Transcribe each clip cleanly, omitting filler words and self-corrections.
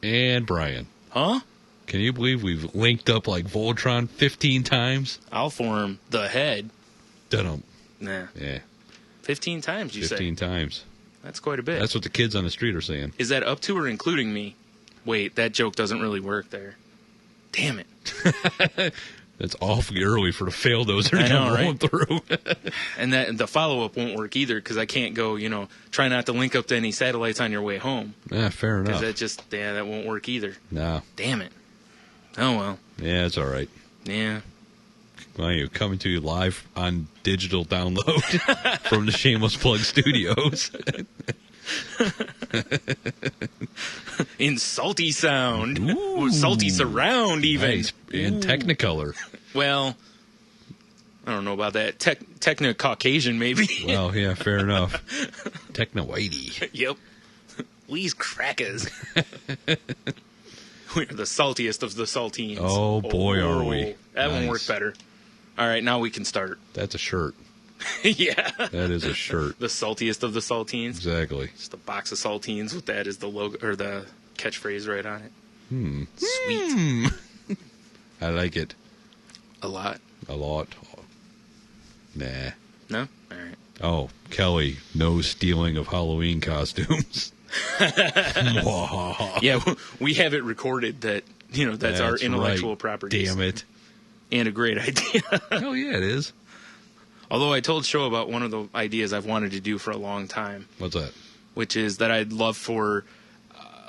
and Brian. Huh? Can you believe we've linked up like Voltron 15 times? I'll form the head. Dun-dum. Nah. Yeah. 15 times, you 15 say? times. That's quite a bit. That's what the kids on the street are saying. Is that up to or including me? Wait, that joke doesn't really work there. Damn it. That's awfully early for the fail those are rolling through. And the follow-up won't work either because I can't go, try not to link up to any satellites on your way home. Yeah, fair enough. Because that won't work either. No. Damn it. Oh, well. Yeah, it's all right. Yeah. Well, you're coming to you live on digital download from the Shameless Plug Studios. In salty sound. Ooh. Salty surround, even. Nice. In Technicolor. Well, I don't know about that. Techno-Caucasian, maybe. Well, yeah, fair enough. Techno-whitey. Yep. Lee's crackers. We're the saltiest of the saltines. Oh, boy, are we. That one worked better. All right, now we can start. That's a shirt. Yeah. That is a shirt. The saltiest of the saltines. Exactly. Just a box of saltines with that as the logo or the catchphrase right on it. Sweet. I like it. A lot. A lot. Nah. No? All right. Oh, Kelly, no stealing of Halloween costumes. Yeah, we have it recorded that, that's our intellectual property. Damn it. And a great idea. Hell yeah, it is. Although I told Sho about one of the ideas I've wanted to do for a long time. What's that? Which is that I'd love for,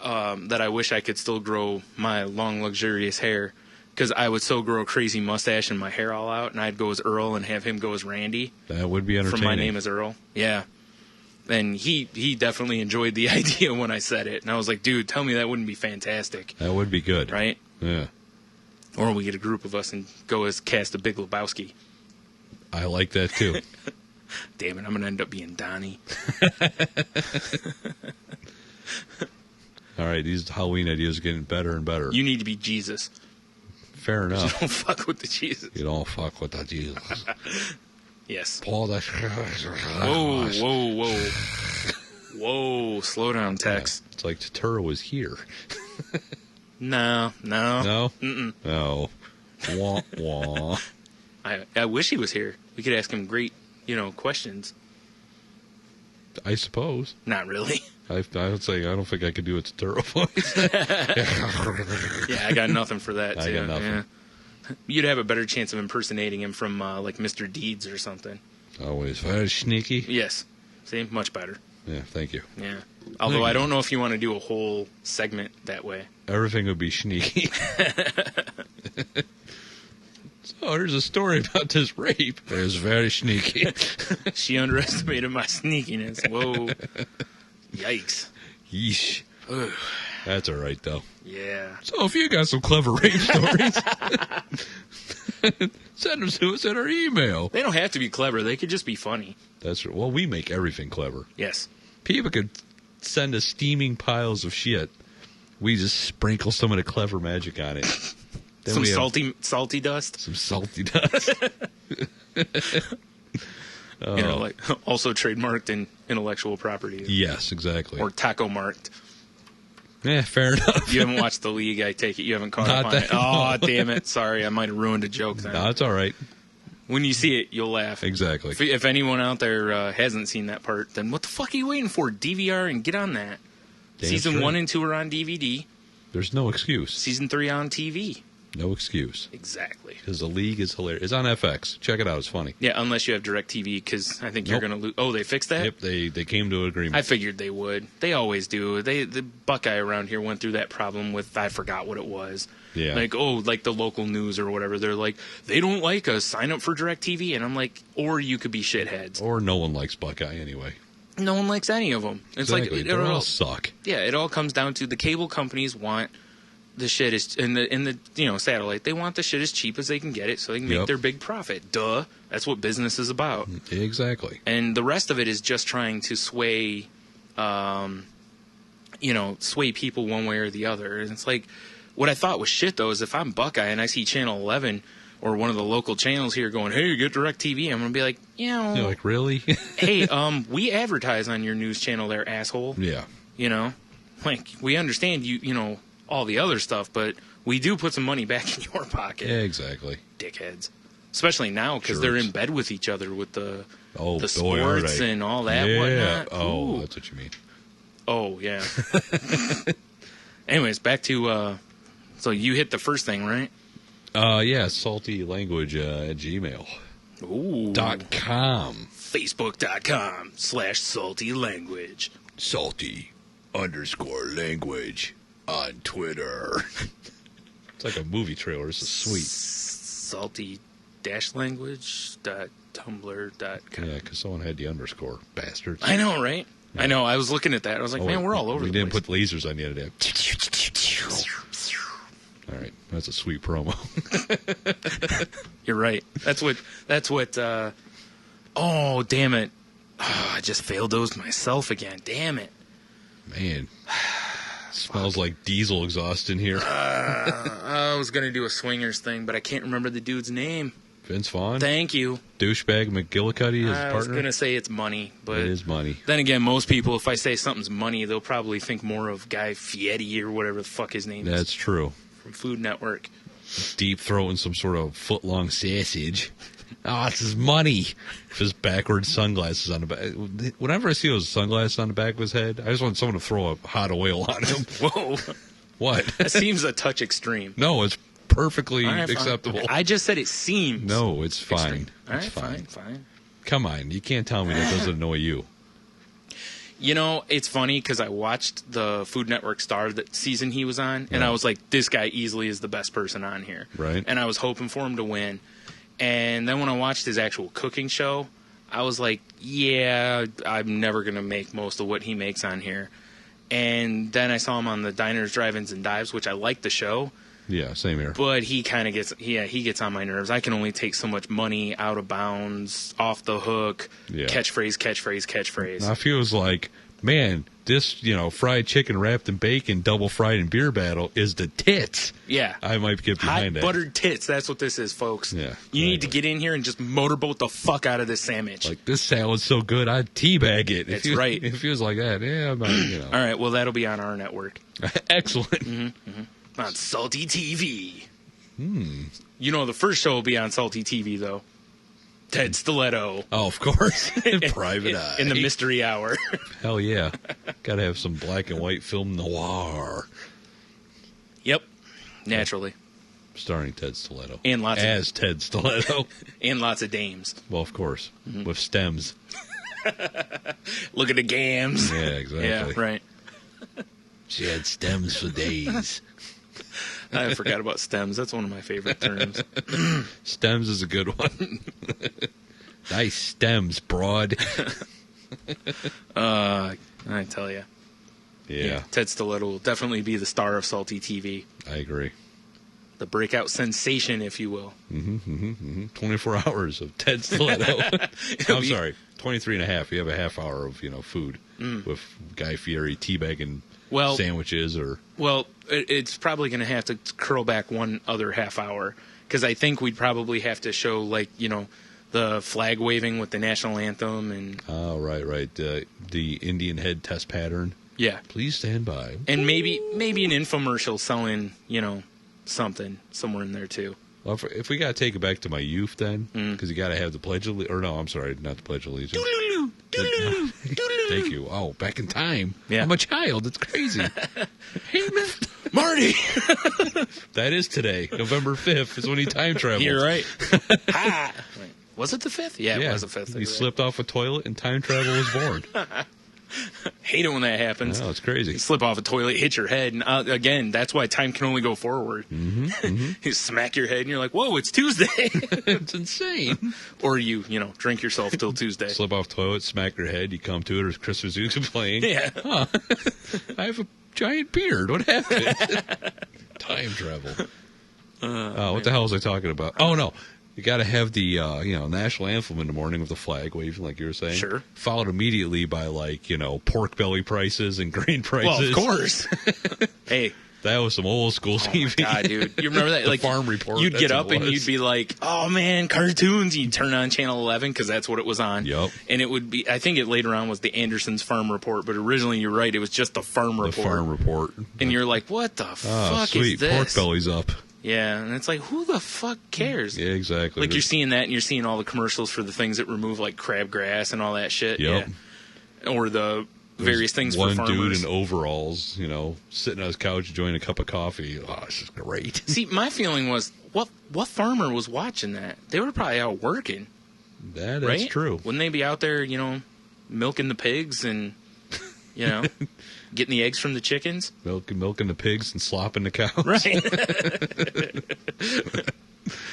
that I wish I could still grow my long, luxurious hair. Because I would so grow a crazy mustache and my hair all out, and I'd go as Earl and have him go as Randy. That would be entertaining. From My Name is Earl. Yeah. And he definitely enjoyed the idea when I said it. And I was like, dude, tell me that wouldn't be fantastic. That would be good. Right? Yeah. Or we get a group of us and go as cast of Big Lebowski. I like that, too. Damn it, I'm going to end up being Donnie. All right, these Halloween ideas are getting better and better. You need to be Jesus. Fair enough. You don't fuck with the Jesus. You don't fuck with the Jesus. Yes. Paul, Whoa. Whoa, slow down, Tex. Yeah, it's like Totoro was here. No. No? Mm-mm. No. Wah, wah. I wish he was here. We could ask him great, questions. I suppose. Not really. I would say I don't think I could do a Totoro voice. Yeah, I got nothing for that, too. I got nothing. Yeah. You'd have a better chance of impersonating him from, like, Mr. Deeds or something. Always very sneaky. Yes. See? Much better. Yeah, thank you. Yeah. Although I don't know if you want to do a whole segment that way. Everything would be sneaky. So here's a story about this rape. It was very sneaky. She underestimated my sneakiness. Whoa. Yikes. Yeesh. Ugh. That's all right, though. Yeah. So if you got some clever rape stories, send them to us at our email. They don't have to be clever. They could just be funny. That's right. Well, we make everything clever. Yes. People could send us steaming piles of shit. We just sprinkle some of the clever magic on it. Then some salty dust. Some salty dust. Like also trademarked in intellectual property. Yes, exactly. Or taco marked. Yeah, fair enough. You haven't watched The League, I take it. You haven't caught up on it. Oh, damn it. Sorry, I might have ruined a joke then. No, it's all right. When you see it, you'll laugh. Exactly. If anyone out there hasn't seen that part, then what the fuck are you waiting for? DVR and get on that. Damn Season straight. 1 and 2 are on DVD. There's no excuse. Season 3 on TV. No excuse. Exactly. Because The League is hilarious. It's on FX. Check it out. It's funny. Yeah, unless you have DirecTV, because I think you're going to lose. Oh, they fixed that? Yep, they came to an agreement. I figured they would. They always do. The Buckeye around here went through that problem with, I forgot what it was. Yeah. Like the local news or whatever. They're like, they don't like us. Sign up for DirecTV. And I'm like, or you could be shitheads. Or no one likes Buckeye anyway. No one likes any of them. It's exactly. like They all suck. Yeah, it all comes down to the cable companies want the shit is in the satellite. They want the shit as cheap as they can get it, so they can make their big profit. Duh, that's what business is about. Exactly. And the rest of it is just trying to sway people one way or the other. And it's like, what I thought was shit though is if I'm Buckeye and I see Channel 11 or one of the local channels here going, hey, get DirecTV, I'm gonna be like, You're like, really? Hey, we advertise on your news channel there, asshole. Yeah. Like, we understand you all the other stuff, but we do put some money back in your pocket. Yeah, exactly. Dickheads. Especially now, because they're in bed with each other with the sports and all that whatnot. Oh, Ooh. that's what you mean. Oh, yeah. Anyways, back to, so you hit the first thing, right? Yeah, salty language at Gmail. Ooh. .com. Facebook.com/salty language. Salty_language on Twitter. It's like a movie trailer. This is sweet. Salty-language.tumblr.com. Yeah, because someone had the underscore. Bastards. I know, right? Yeah. I know. I was looking at that. I was like, man, we're all over the place. We didn't put lasers on the other day. All right. That's a sweet promo. You're right. That's what, oh, damn it. Oh, I just failed those myself again. Damn it. Man. Smells like diesel exhaust in here. I was going to do a swingers thing, but I can't remember the dude's name. Vince Vaughn? Thank you. Douchebag McGillicuddy, his partner? I was going to say it's money, but... It is money. Then again, most people, if I say something's money, they'll probably think more of Guy Fieri or whatever the fuck his name is. That's true. From Food Network. Deep throating some sort of foot-long sausage. Oh, it's his money. With his backwards sunglasses on the back. Whenever I see those sunglasses on the back of his head, I just want someone to throw a hot oil on him. Whoa. What? That seems a touch extreme. No, it's perfectly acceptable. I just said it seems. No, it's fine. Extreme. All It's right, fine. Come on, you can't tell me that doesn't annoy you. You know, it's funny because I watched the Food Network Star that season he was on, and I was like, this guy easily is the best person on here. Right. And I was hoping for him to win. And then when I watched his actual cooking show, I was like, yeah, I'm never going to make most of what he makes on here. And then I saw him on the Diners, Drive-Ins, and Dives, which I like the show. Yeah, same here. But he kind of gets, he gets on my nerves. I can only take so much money out of bounds, off the hook, catchphrase. Now, if he was like, man, this, fried chicken wrapped in bacon, double fried in beer battle is the tits. Yeah. I might get behind that. Hot buttered tits. That's what this is, folks. Yeah. You need to get in here and just motorboat the fuck out of this sandwich. Like, this salad's so good, I'd teabag it. That's right. If he was like that, yeah, I'm not, All right, well, that'll be on our network. Excellent. Mm-hmm. On Salty TV. The first show will be on Salty TV, though. Ted Stiletto. Oh, of course. Private Eye. In the mystery hour. Hell yeah. Gotta have some black and white film noir. Yep. Naturally. Starring Ted Stiletto. And lots As Ted Stiletto. And lots of dames. Well, of course. With stems. Look at the gams. Yeah, exactly. Yeah, right. She had stems for days. I forgot about stems. That's one of my favorite terms. Stems is a good one. Nice stems, broad. I tell you. Yeah. Ted Stiletto will definitely be the star of Salty TV. I agree. The breakout sensation, if you will. 24 hours of Ted Stiletto. I'm sorry, 23 and a half. You have a half hour of, food with Guy Fieri teabagging sandwiches or... Well, it's probably going to have to curl back one other half hour because I think we'd probably have to show, the flag waving with the national anthem and... Oh, right. The Indian head test pattern. Yeah. Please stand by. And maybe an infomercial selling, something somewhere in there, too. Well, if we got to take it back to my youth then, because you got to have the Pledge of Allegiance. Or no, I'm sorry, not the Pledge of Allegiance. Thank you. Oh, back in time. Yeah. I'm a child. It's crazy. Hey, Mr. Marty. That is today. November 5th is when he time traveled. You're right. Wait, was it the 5th? Yeah, it was the 5th. He slipped off a toilet and time travel was born. Hate it when that happens. No, it's crazy. You slip off a toilet, hit your head, and again, that's why time can only go forward. You smack your head, and you're like, "Whoa, it's Tuesday!" It's insane. Or you drink yourself till Tuesday. Slip off toilet, smack your head, you come to it, or Christmas music playing. Yeah. Huh. I have a giant beard. What happened? Time travel. What the hell was I talking about? Oh no. You got to have the national anthem in the morning with the flag waving, like you were saying. Sure. Followed immediately by pork belly prices and grain prices. Well, of course. Hey, That was some old school TV. Oh, God, dude. You remember that? Like, Farm Report. You'd get up and you'd be like, oh, man, cartoons. You'd turn on Channel 11 because that's what it was on. Yep. And it would be, I think it later on was the Anderson's Farm Report, but originally, you're right, it was just the Farm Report. The Farm Report. And you're like, what the fuck sweet. is this? Pork belly's up. Yeah, and it's like, who the fuck cares? Yeah, exactly. Like, you're seeing that, and you're seeing all the commercials for the things that remove, like, crabgrass and all that shit. Yep. Yeah. Or the various things for farmers. One dude in overalls, sitting on his couch enjoying a cup of coffee. Oh, this is great. See, my feeling was, what farmer was watching that? They were probably out working. That's right? true. Wouldn't they be out there, milking the pigs and, getting the eggs from the chickens? Milking the pigs and slopping the cows. Right.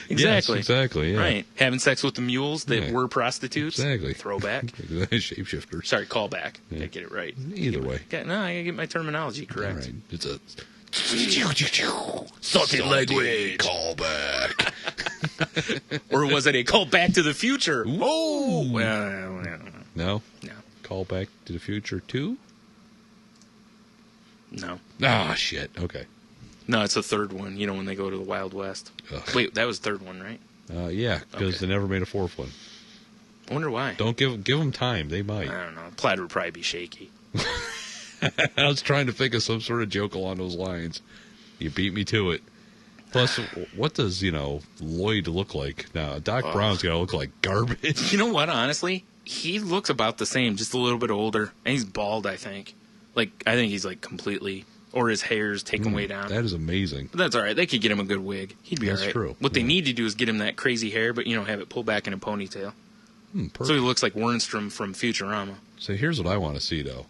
Exactly. Yes, exactly, yeah. Right. Having sex with the mules that were prostitutes. Exactly. Throwback. Shapeshifters. Sorry, callback. Yeah. Gotta get it right. Either way. I gotta get my terminology correct. All right. It's a Salty language. Callback. Or was it a call back to the future? Ooh. Oh! No? No. Call Back to the Future 2? No. Ah, shit. Okay. No, it's the third one, when they go to the Wild West. Ugh. Wait, that was the third one, right? Yeah, because they never made a fourth one. I wonder why. Don't give them time. They might. I don't know. Plaid would probably be shaky. I was trying to think of some sort of joke along those lines. You beat me to it. Plus, what does, Lloyd look like? Now, Doc Brown's got to look like garbage. You know what, honestly? He looks about the same, just a little bit older. And he's bald, I think. I think he's, completely... Or his hair's taken way down. That is amazing. But that's all right. They could get him a good wig. He'd be all right. That's true. What they need to do is get him that crazy hair, but, have it pulled back in a ponytail. Perfect. So he looks like Wernstrom from Futurama. So here's what I want to see, though.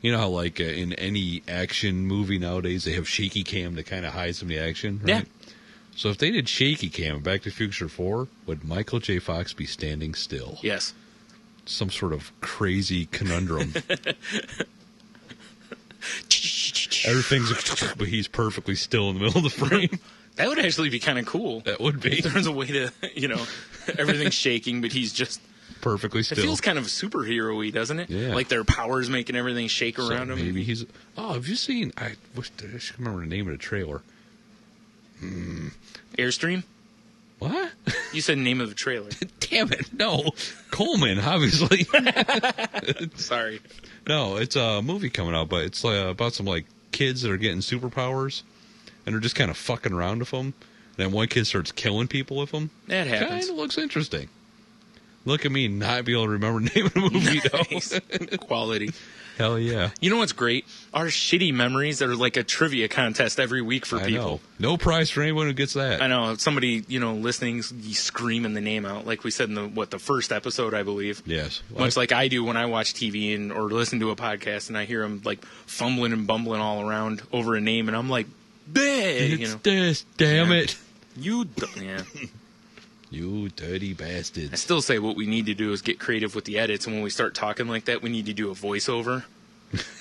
You know how, in any action movie nowadays, they have shaky cam to kind of hide some of the action, right? Yeah. So if they did shaky cam in Back to the Future 4, would Michael J. Fox be standing still? Yes. Some sort of crazy conundrum. Everything's, but he's perfectly still in the middle of the frame. That would actually be kind of cool. That would be. If there's a way to, everything's shaking, but he's just perfectly still. It feels kind of superhero-y, doesn't it? Yeah. Like their powers making everything shake around him. Maybe he's... Oh, have you seen... I should remember the name of the trailer. Airstream? What? You said name of the trailer. Damn it. No. Coleman, obviously. Sorry. No, it's a movie coming out, but it's about some kids that are getting superpowers, and they're just kind of fucking around with them. And then one kid starts killing people with them. That happens. Kind of looks interesting. Look at me not be able to remember the name of the movie, nice. Though. Quality. Hell yeah. You know what's great? Our shitty memories are like a trivia contest every week for people. Know. No prize for anyone who gets that. I know. Somebody, listening, screaming the name out, like we said in the first episode, I believe. Yes. Much like I do when I watch TV or listen to a podcast and I hear them fumbling and bumbling all around over a name, and I'm like, "Bleh!" It's this, damn it. Yeah. You dirty bastards. I still say what we need to do is get creative with the edits, and when we start talking like that, we need to do a voiceover.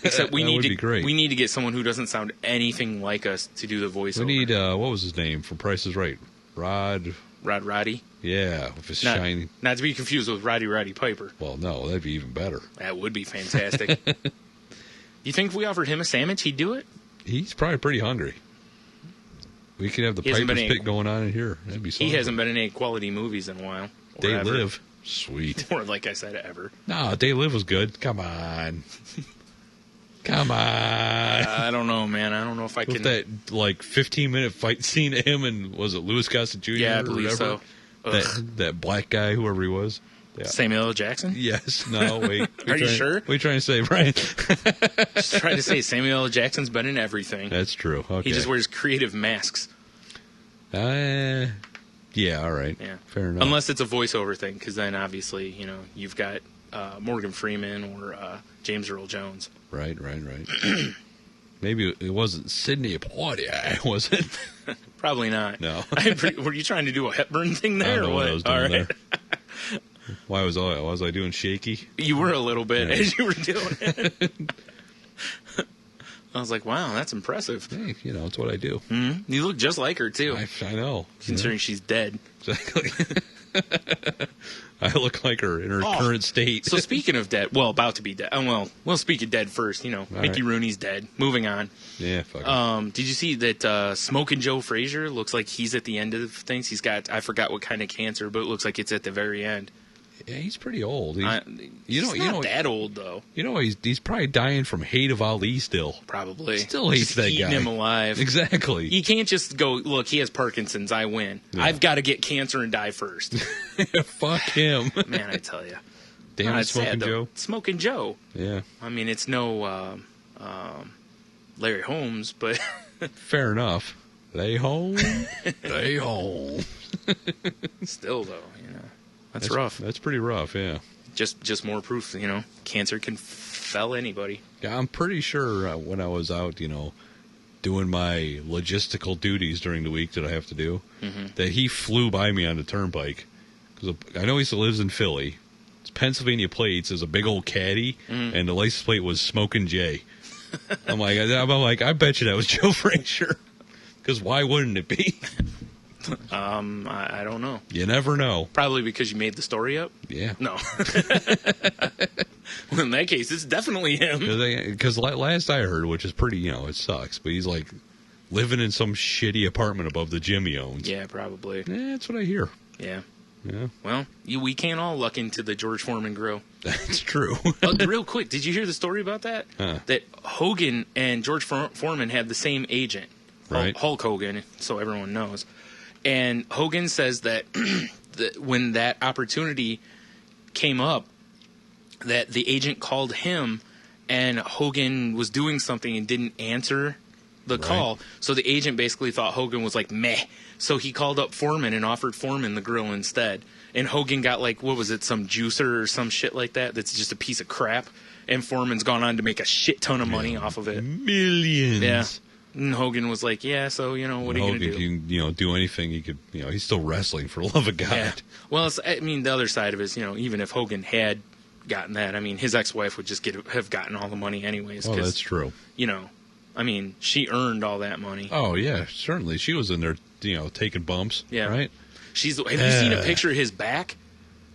Except we need to great. We need to get someone who doesn't sound anything like us to do the voiceover. We need what was his name from Price is Right? Roddy? Yeah, with his shiny. Not to be confused with Roddy Piper. Well, no, that'd be even better. That would be fantastic. You think if we offered him a sandwich, he'd do it? He's probably pretty hungry. We could have the Piper's Pit going on in here. That'd be something. He hasn't been in any quality movies in a while. They Live. Sweet. Or like I said, ever. No, They Live was good. Come on. Come on. I don't know, man. I don't know if I can. That 15-minute fight scene of him and was it Louis Gossett Jr.? Yeah, I believe so. That black guy, whoever he was. Yeah. Samuel L. Jackson? Yes. No, wait. Are you sure? What are you trying to say, Brian? Just trying to say Samuel L. Jackson's been in everything. That's true. Okay. He just wears creative masks. Yeah, all right. Yeah. Fair enough. Unless it's a voiceover thing, because then obviously, you've got Morgan Freeman or James Earl Jones. Right. Maybe it wasn't Sidney Poitier, was it? Probably not. No. Were you trying to do a Hepburn thing there, I don't know or what? I was doing there. Why was I doing shaky? You were a little bit as you were doing it. I was like, wow, that's impressive. Hey, it's what I do. Mm-hmm. You look just like her, too. I know. Considering she's dead. Exactly. I look like her in her current state. So speaking of dead, well, about to be dead. We'll speak of dead first. Mickey Rooney's dead. Moving on. Yeah, fuck it. Did you see that Smoking Joe Frazier looks like he's at the end of things? He's got, I forgot what kind of cancer, but it looks like it's at the very end. Yeah, he's pretty old. He's not that old, though. He's probably dying from hate of Ali still. Probably. Still hates that guy. Eating him alive. Exactly. You can't just go, look, he has Parkinson's, I win. Yeah. I've got to get cancer and die first. Fuck him. Man, I tell you. Damn it, Smoking Joe. Smoking Joe. Yeah. I mean, it's no Larry Holmes, but... Fair enough. They home. They home. Still, though, That's rough. That's pretty rough, yeah. Just more proof, cancer can fell anybody. Yeah, I'm pretty sure when I was out, doing my logistical duties during the week that I have to do, that he flew by me on the turnpike. Because I know he still lives in Philly. It's Pennsylvania plates is a big old caddy, and the license plate was Smoking Jay. I'm like, I bet you that was Joe Frazier. Because why wouldn't it be? I don't know. You never know. Probably because you made the story up? Yeah. No. Well, in that case, it's definitely him. Because last I heard, which is pretty, it sucks, but he's like living in some shitty apartment above the gym he owns. Yeah, probably. Yeah, that's what I hear. Yeah. Yeah. Well, we can't all luck into the George Foreman grill. That's true. Real quick, did you hear the story about that? That Hogan and George Foreman had the same agent. Right. Hulk Hogan, so everyone knows. And Hogan says that when that opportunity came up, that the agent called him and Hogan was doing something and didn't answer the call. So the agent basically thought Hogan was like, meh. So he called up Foreman and offered Foreman the grill instead. And Hogan got some juicer or some shit like that that's just a piece of crap. And Foreman's gone on to make a shit ton of money off of it. Millions. Yeah. And Hogan was like, yeah, so, what are you going to do? Hogan can, do anything he could, he's still wrestling for the love of God. Yeah. Well, the other side of it is, even if Hogan had gotten that, his ex-wife would just have gotten all the money anyways. Oh, that's true. She earned all that money. Oh, yeah, certainly. She was in there, taking bumps. Yeah. Right? Have you seen a picture of his back?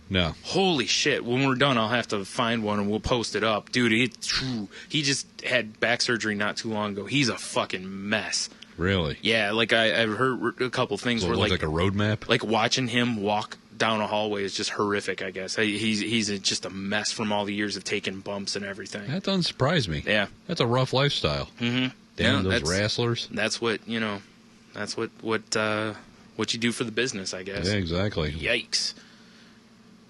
No. Holy shit. When we're done, I'll have to find one and we'll post it up. Dude, he just had back surgery not too long ago. He's a fucking mess. Really? Yeah, I've heard a couple things where like a road map? Like watching him walk down a hallway is just horrific, I guess. He's just a mess from all the years of taking bumps and everything. That doesn't surprise me. Yeah. That's a rough lifestyle. Mm-hmm. Damn, those wrestlers. That's what, that's what you do for the business, I guess. Yeah, exactly. Yikes.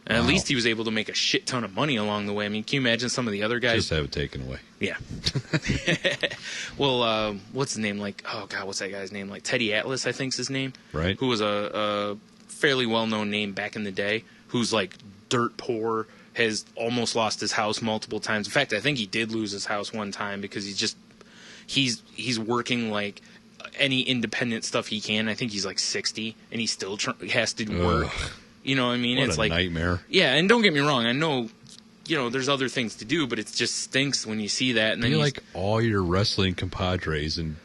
And at least he was able to make a shit ton of money along the way. Can you imagine some of the other guys? Just have it taken away. Yeah. Well, what's his name? What's that guy's name? Teddy Atlas, I think's his name. Right. Who was a fairly well-known name back in the day. Who's dirt poor, has almost lost his house multiple times. In fact, I think he did lose his house one time because he's working any independent stuff he can. I think he's 60 and he still has to work. You know what I mean? What a nightmare. Yeah, and don't get me wrong. I know, there's other things to do, but it just stinks when you see that. And then you all your wrestling compadres and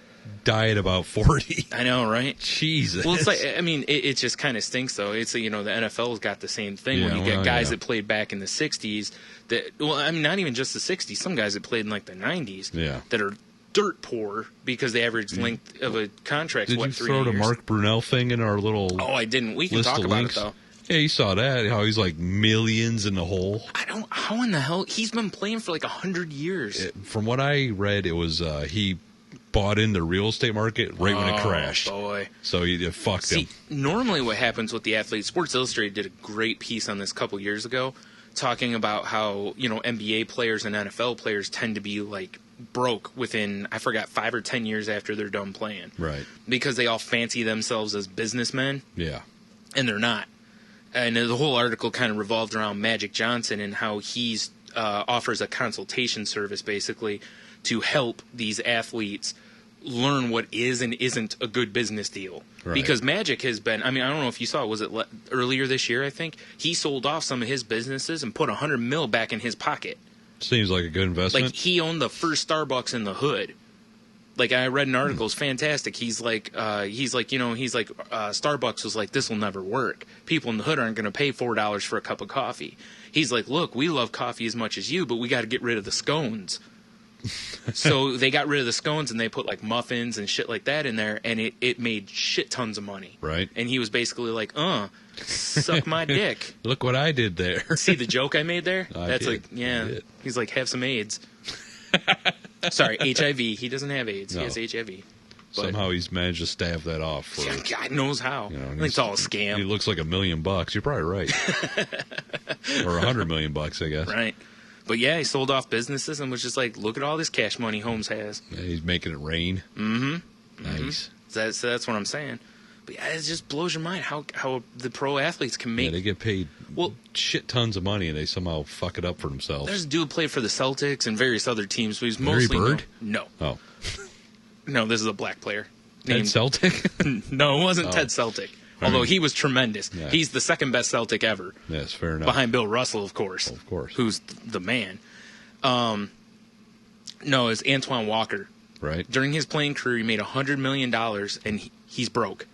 die at about 40. I know, right? Jesus. Well, it's it just kind of stinks, though. It's, the NFL's got the same thing. When you get guys that played back in the 60s not even just the 60s. Some guys that played in the 90s that are dirt poor because the average length of a contract is 3 years. Did you throw the Mark Brunell thing in our little I didn't. We can talk about it, though. Yeah, you saw that, how he's millions in the hole. How in the hell? He's been playing for 100 years. From what I read, it was he bought in the real estate market right when it crashed. Oh, boy. So it fucked him. Normally what happens with the athletes, Sports Illustrated did a great piece on this a couple years ago, talking about how, NBA players and NFL players tend to be broke within, I forgot, 5 or 10 years after they're done playing. Right. Because they all fancy themselves as businessmen. Yeah. And they're not. And the whole article kind of revolved around Magic Johnson and how he's offers a consultation service basically to help these athletes learn what is and isn't a good business deal. Right. Because Magic has been, I don't know if you saw, was it earlier this year, I think? He sold off some of his businesses and put $100 million back in his pocket. Seems like a good investment. He owned the first Starbucks in the hood. Like, I read an article, it's fantastic. He's like, Starbucks was like, this will never work. People in the hood aren't going to pay $4 for a cup of coffee. He's like, look, we love coffee as much as you, but we got to get rid of the scones. So they got rid of the scones and they put like muffins and shit like that in there, and it made shit tons of money. Right. And he was basically like, suck my dick. Look what I did there. See the joke I made there? I did. He's like, have some AIDS. Sorry, HIV. He doesn't have AIDS. No. He has HIV. But Somehow he's managed to stave that off. For, God knows how. you know, I think it's all a scam. He looks like $1 million. You're probably right. Or $100 million, I guess. Right. But yeah, he sold off businesses and was just like, look at all this cash money Holmes has. Yeah, he's making it rain. Mm-hmm. Nice. So that's what I'm saying. But yeah, it just blows your mind how the pro athletes can make. Yeah, they get paid shit tons of money and they somehow fuck it up for themselves. There's a dude played for the Celtics and various other teams, but he's mostly Bird? No. Oh. No, this is a black player. Ted Celtic? No, it wasn't Ted Celtic. Although he was tremendous. Yeah. He's the second best Celtic ever. Yes, fair enough. Behind Bill Russell, of course. Of course. Who's the man. No, it's Antoine Walker. Right. During his playing career, he made $100 million, and he's broke.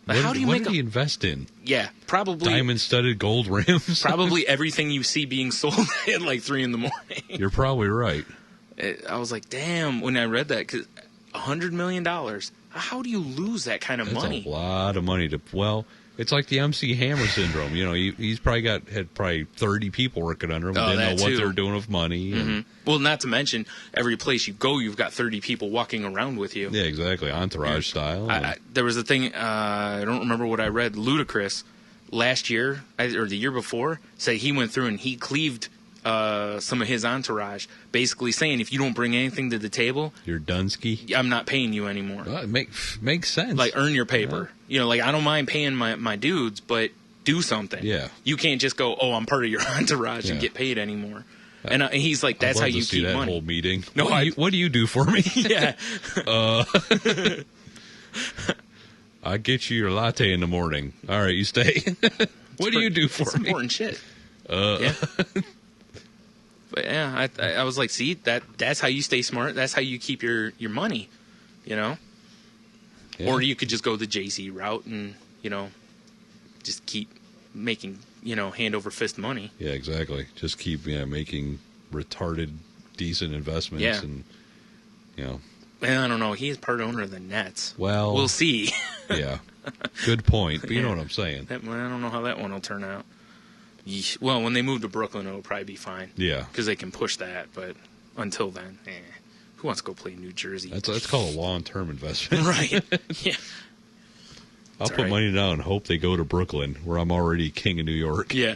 How do you make? What did he invest in? Yeah, probably diamond-studded gold rims. Probably everything you see being sold at like 3 a.m. You're probably right. I was like, damn, when I read that, because $100 million. How do you lose that kind of money? That's a lot of money to. Well, it's like the MC Hammer syndrome. You know, he's probably had 30 people working under him. They didn't know what they're doing with money. Mm-hmm. Well, not to mention, every place you go, you've got 30 people walking around with you. Yeah, exactly. Entourage style. There was a thing, I don't remember what I read, Ludacris, last year, or the year before, said he went through and he cleaved some of his entourage, basically saying, if you don't bring anything to the table, you're Dunsky. I'm not paying you anymore. Well, it makes sense. Like, earn your paper. Yeah. You know, like, I don't mind paying my dudes, but do something. Yeah. You can't just go, I'm part of your entourage and get paid anymore. And he's like, that's how you keep that money. Whole meeting. No, what do you do for me? Yeah. I get you your latte in the morning. All right, you stay. What do you do for me? Important shit. Yeah. But yeah, I was like, see, that's how you stay smart. That's how you keep your money, you know? Yeah. Or you could just go the Jay-Z route and, you know, just keep making, you know, hand over fist money. Yeah, exactly. Just keep making retarded, decent investments. Yeah. And, you know. And I don't know. He is part owner of the Nets. Well. We'll see. Yeah. Good point. But you know what I'm saying. I don't know how that one will turn out. Well, when they move to Brooklyn, it'll probably be fine. Yeah. Because they can push that. But until then, who wants to go play New Jersey? That's called a long-term investment. Right. Yeah. I'll put money down and hope they go to Brooklyn, where I'm already king of New York. Yeah.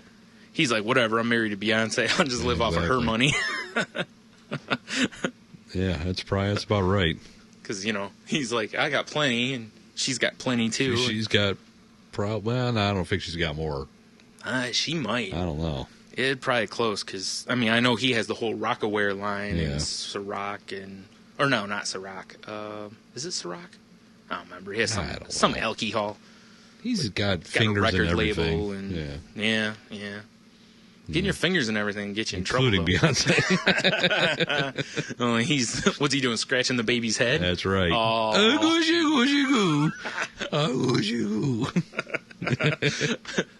He's like, whatever, I'm married to Beyonce. I'll just live off of her money. Yeah, that's about right. Because, you know, he's like, I got plenty, and she's got plenty, too. She's got well, no, I don't think she's got more. She might. I don't know. It'd probably close, because, I mean, I know he has the whole Rockaware line, and Ciroc, and... Or no, not Ciroc. Is it Ciroc? I don't remember. He has some alcohol. He's got fingers a record in everything. Label and yeah. Getting your fingers in everything get you in trouble. Including Beyonce. What's he doing? Scratching the baby's head? That's right.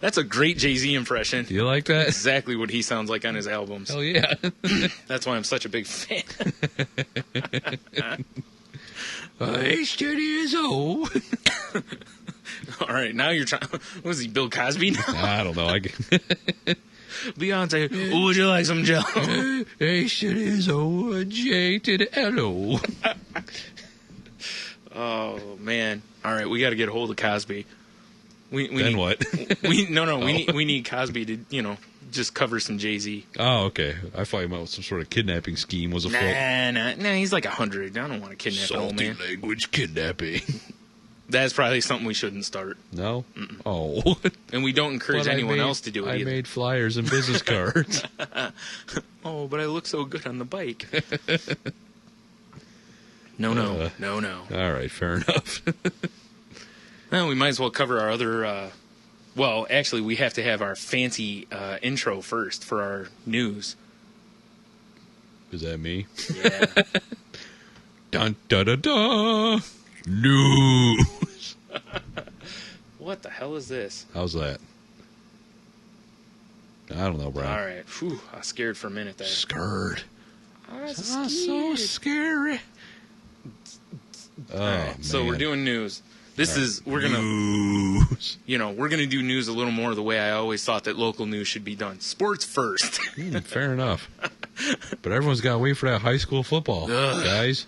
That's a great Jay-Z impression. Do you like that? Exactly what he sounds like on his albums. Oh yeah. That's why I'm such a big fan. Years old. All right, now you're trying. What is he, Bill Cosby now? I don't know. Beyonce, would you like some Jello? Years old. J to the L-O. Oh man! All right, we got to get a hold of Cosby. We then need, what? We need Cosby to just cover some Jay-Z. Oh, okay. I thought you meant some sort of kidnapping scheme was afoot. Nah. He's like 100. I don't want to kidnap an old man. Salty language kidnapping. That's probably something we shouldn't start. No? Mm-mm. Oh. And we don't encourage anyone else to do it either. I made flyers and business cards. Oh, but I look so good on the bike. No. All right, fair enough. Well, we might as well cover our other... well, actually, we have to have our fancy intro first for our news. Is that me? Yeah. Dun da da da. News. What the hell is this? How's that? I don't know, Brian. All right. Whew, I was scared for a minute there. Scared. I was So scary. All right, so man. we're doing news. We're gonna News. we're gonna do news a little more the way I always thought that local news should be done. Sports first. Fair enough. But everyone's got to wait for that high school football, guys.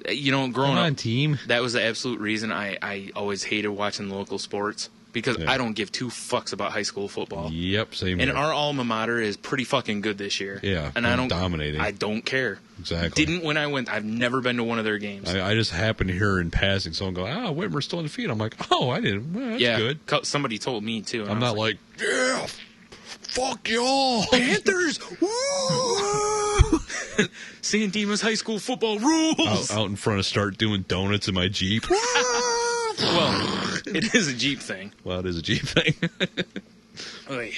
Growing Come on, up, team. that was the absolute reason I always hated watching local sports because I don't give two fucks about high school football. Yep, same And here. our alma mater is pretty fucking good this year. Yeah, and I don't dominating. I don't care. Exactly. Didn't when I went. I've never been to one of their games. I just happened to hear in passing someone go, Whitmer's still undefeated. I'm like, oh, I didn't. Well, that's good. Somebody told me too. and I'm I not was like, yeah, fuck y'all. Panthers. Woo! San Dimas High School football rules. Out in front of start doing donuts in my Jeep. Well, it is a Jeep thing. Well, it is a Jeep thing. Oy.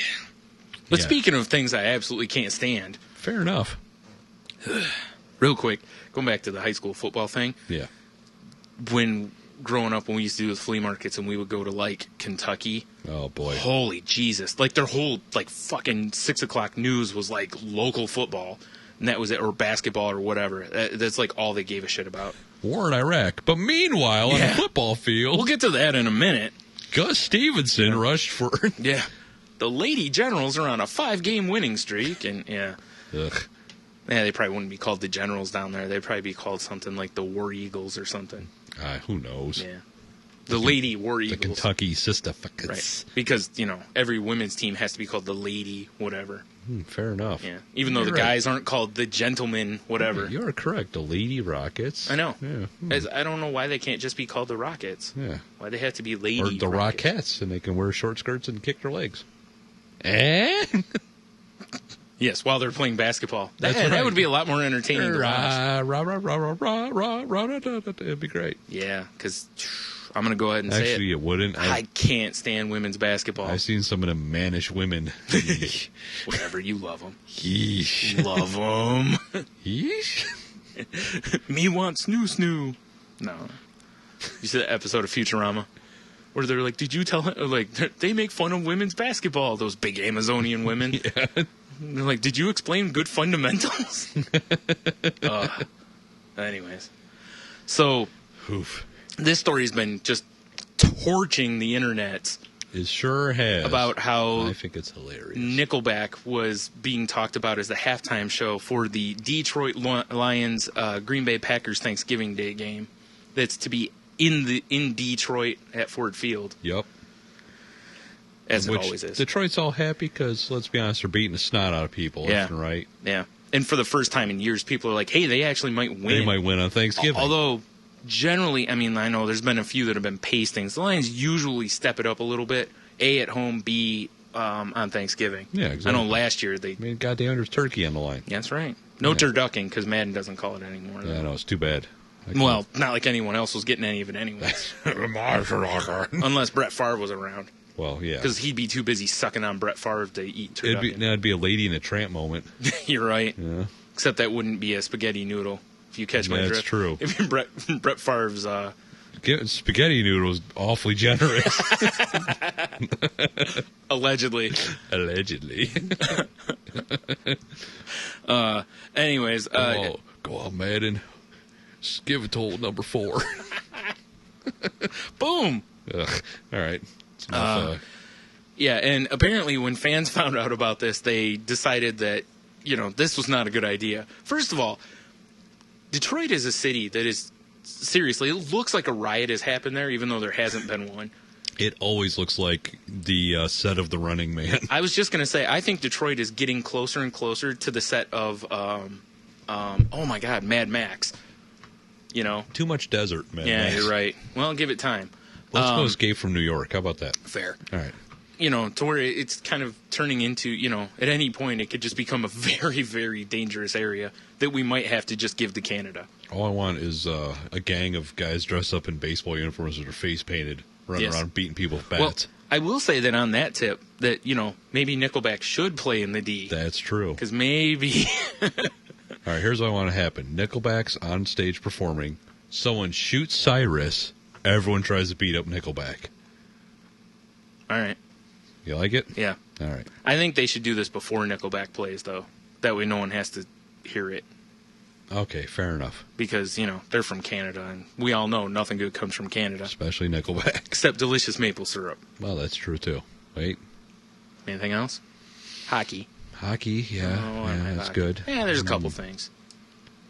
But speaking of things I absolutely can't stand, Fair enough. real quick, going back to the high school football thing. Yeah. When growing up, when we used to do the flea markets and we would go to like Kentucky. Oh boy. Holy Jesus! Like their whole like fucking 6 o'clock news was like local football, and that was it, or basketball or whatever. That's like all they gave a shit about. War in Iraq. But meanwhile, on the football field, We'll get to that in a minute. Gus Stevenson rushed for. Yeah. The Lady Generals are on a 5-game winning streak, and Ugh. they probably wouldn't be called the Generals down there. They'd probably be called something like the War Eagles or something. Who knows? Yeah. The Lady War The Eagles. Kentucky Sister Fuckers. Right. Because, every women's team has to be called the Lady whatever. Fair enough. Yeah. Even though the guys aren't called the Gentleman whatever. You're correct. The Lady Rockets. I know. Yeah. I don't know why they can't just be called the Rockets. Yeah. Why they have to be Lady Or the Rockets. Rockettes, and they can wear short skirts and kick their legs. Eh? Yes, while they're playing basketball. That's That right. would be a lot more entertaining to watch. It'd be great. Yeah, because I'm going to go ahead and say Actually, it. it wouldn't. I can't stand women's basketball. I've seen some of them mannish women. Whatever, you love them. Yeesh. Love them. Yeesh. Me want snoo. No. You see that episode of Futurama? Where they're like, did you tell him? Like, they make fun of women's basketball, those big Amazonian women. Yeah. And they're like, did you explain good fundamentals? Anyways. So, Oof. this story's been just torching the internet It sure has. about how I think it's hilarious. Nickleback was being talked about as the halftime show for the Detroit Lions Green Bay Packers Thanksgiving Day game that's to be in Detroit at Ford Field, Yep. as Which it always is. Detroit's all happy because, let's be honest, they're beating the snot out of people left and right. Yeah. And for the first time in years, people are like, hey, they actually might win. They might win on Thanksgiving. Although, generally, I mean, I know there's been a few that have been pastings. The Lions usually step it up a little bit. A, at home. B, on Thanksgiving. Yeah, exactly. I know last year they... I mean, goddamn, there's turkey on the line. Yeah, that's right. No turducking, because Madden doesn't call it anymore. Yeah, I know, it's too bad. Well, not like anyone else was getting any of it anyways. Unless Brett Favre was around. Well, yeah. Because he'd be too busy sucking on Brett Favre to eat turducken. It'd be a Lady in a Tramp moment. You're right. Yeah. Except that wouldn't be a spaghetti noodle, if you catch my drift. That's true. If Brett Favre's... Spaghetti noodles awfully generous. Allegedly. Allegedly. Anyways. Go on, Madden. Just give it to old number 4. Boom. Ugh. All right. It's enough, Yeah, and apparently when fans found out about this, they decided that, this was not a good idea. First of all, Detroit is a city that is, seriously, it looks like a riot has happened there, even though there hasn't been one. It always looks like the set of The Running Man. I was just going to say, I think Detroit is getting closer and closer to the set of, oh my God, Mad Max. Too much desert, man. Yeah, you're right. Well, give it time. Let's go Escape from New York. How about that? Fair. All right. To where it's kind of turning into, at any point it could just become a very, very dangerous area that we might have to just give to Canada. All I want is a gang of guys dressed up in baseball uniforms with their face painted, running around beating people with bats. Well, I will say that on that tip, that, maybe Nickleback should play in the D. That's true. Because maybe All right, here's what I want to happen. Nickelback's on stage performing. Someone shoots Cyrus. Everyone tries to beat up Nickelback. All right. You like it? Yeah. All right. I think they should do this before Nickelback plays, though. That way no one has to hear it. Okay, fair enough. Because, they're from Canada, and we all know nothing good comes from Canada. Especially Nickelback. Except delicious maple syrup. Well, that's true, too. Wait. Anything else? Hockey. Hockey, yeah, that's good. Yeah, there's a couple things.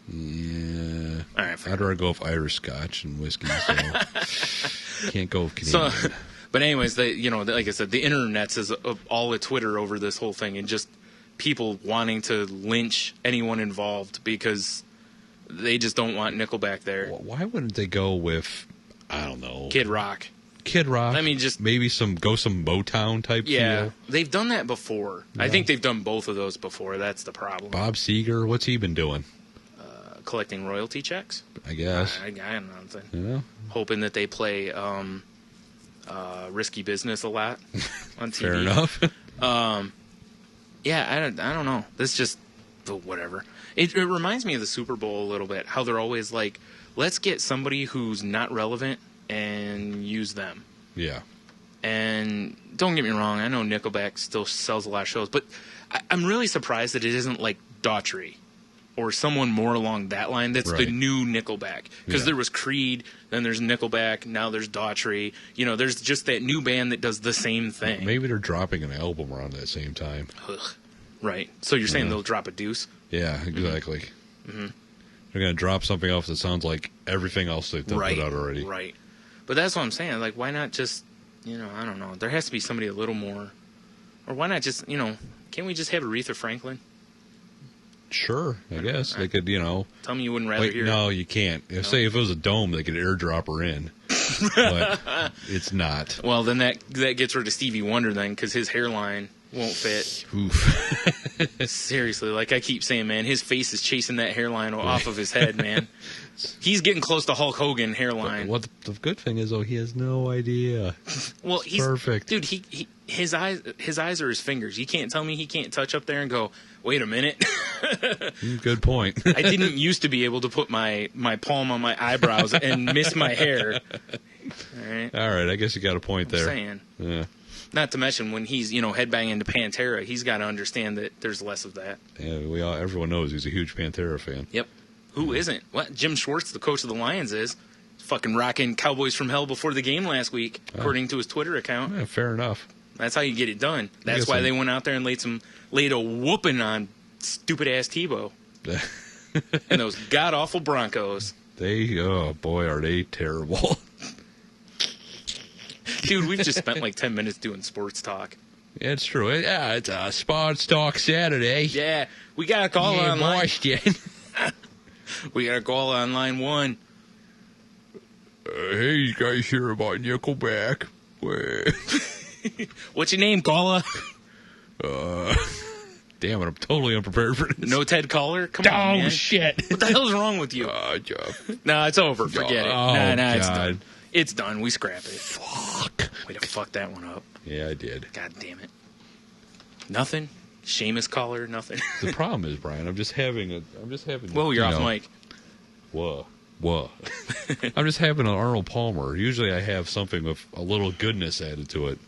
Yeah. All right, I'd rather go with Irish Scotch and whiskey, so can't go with Canadian. So, but anyways, like I said, the internet's is all of Twitter over this whole thing, and just people wanting to lynch anyone involved because they just don't want Nickelback there. Why wouldn't they go with, I don't know, Kid Rock? Kid Rock. I mean, just maybe some Motown type feel. They've done that before. Yeah. I think they've done both of those before. That's the problem. Bob Seger, what's he been doing? Collecting royalty checks, I guess. I don't know. Yeah. Hoping that they play Risky Business a lot on TV. Fair enough. Yeah, I don't know. This just whatever. It reminds me of the Super Bowl a little bit. How they're always like, let's get somebody who's not relevant and use them. Yeah. And don't get me wrong, I know Nickelback still sells a lot of shows, but I'm really surprised that it isn't like Daughtry or someone more along that line that's the new Nickelback. Because there was Creed, then there's Nickelback, now there's Daughtry. There's just that new band that does the same thing. Maybe they're dropping an album around that same time. Ugh. Right. So you're saying they'll drop a deuce? Yeah, exactly. Mm-hmm. They're going to drop something else that sounds like everything else they've put out already. Right. But that's what I'm saying. Like, why not just, I don't know. There has to be somebody a little more. Or why not just, can't we just have Aretha Franklin? Sure, I guess. They could, Tell me you wouldn't rather hear no, you can't. Say if it was a dome, they could airdrop her in. But it's not. Well, then that gets rid of Stevie Wonder then, because his hairline won't fit. Oof. Seriously, like I keep saying, man, his face is chasing that hairline off of his head, man. He's getting close to Hulk Hogan hairline. What the good thing is, though, he has no idea. Well, he's perfect, dude. His eyes are his fingers. You can't tell me he can't touch up there and go, wait a minute. Good point. I didn't used to be able to put my palm on my eyebrows and miss my hair. All right. I guess you got a point there. I'm saying. Yeah. Not to mention when he's headbanging to Pantera, he's got to understand that there's less of that. Yeah, everyone knows he's a huge Pantera fan. Yep. Who isn't? What? Jim Schwartz, the coach of the Lions, is fucking rocking Cowboys from Hell before the game last week, according to his Twitter account. Yeah, fair enough. That's how you get it done. That's why they went out there and laid a whooping on stupid ass Tebow and those god awful Broncos. Oh boy, are they terrible. Dude, we've just spent like 10 minutes doing sports talk. Yeah, it's true. Yeah, it's a sports talk Saturday. Yeah, we got a call on line. We got a call on line 1. Hey, you guys hear about Nickelback? What's your name, caller? Damn it, I'm totally unprepared for this. No Ted Caller? Come on, man. Oh, shit. What the hell's wrong with you? No, it's over. Forget it. Nah, it's done. It's done. We scrap it. Fuck. Way to fuck that one up. Yeah, I did. God damn it. Nothing? Seamus Caller? Nothing? The problem is, Brian, I'm just having... Whoa, you're off mic. Whoa. I'm just having an Arnold Palmer. Usually I have something with a little goodness added to it.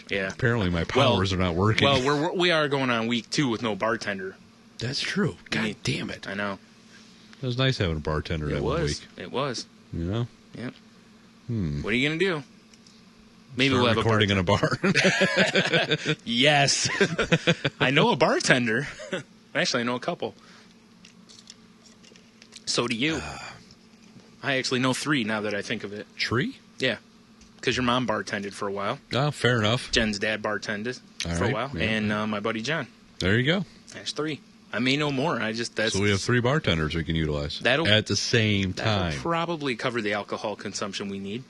Yeah. Apparently my powers are not working. Well, we are going on week 2 with no bartender. That's true. God damn it. I know. It was nice having a bartender that 1 week. It was. You know? Yep. What are you going to do? Maybe we'll have recording in a bar. Yes. I know a bartender. Actually, I know a couple. So do you. I actually know 3 now that I think of it. Tree? Yeah. Because your mom bartended for a while. Oh, fair enough. Jen's dad bartended for a while. Yeah, and my buddy John. There you go. That's 3. I may know more. So we have 3 bartenders we can utilize at the same time. That'll probably cover the alcohol consumption we need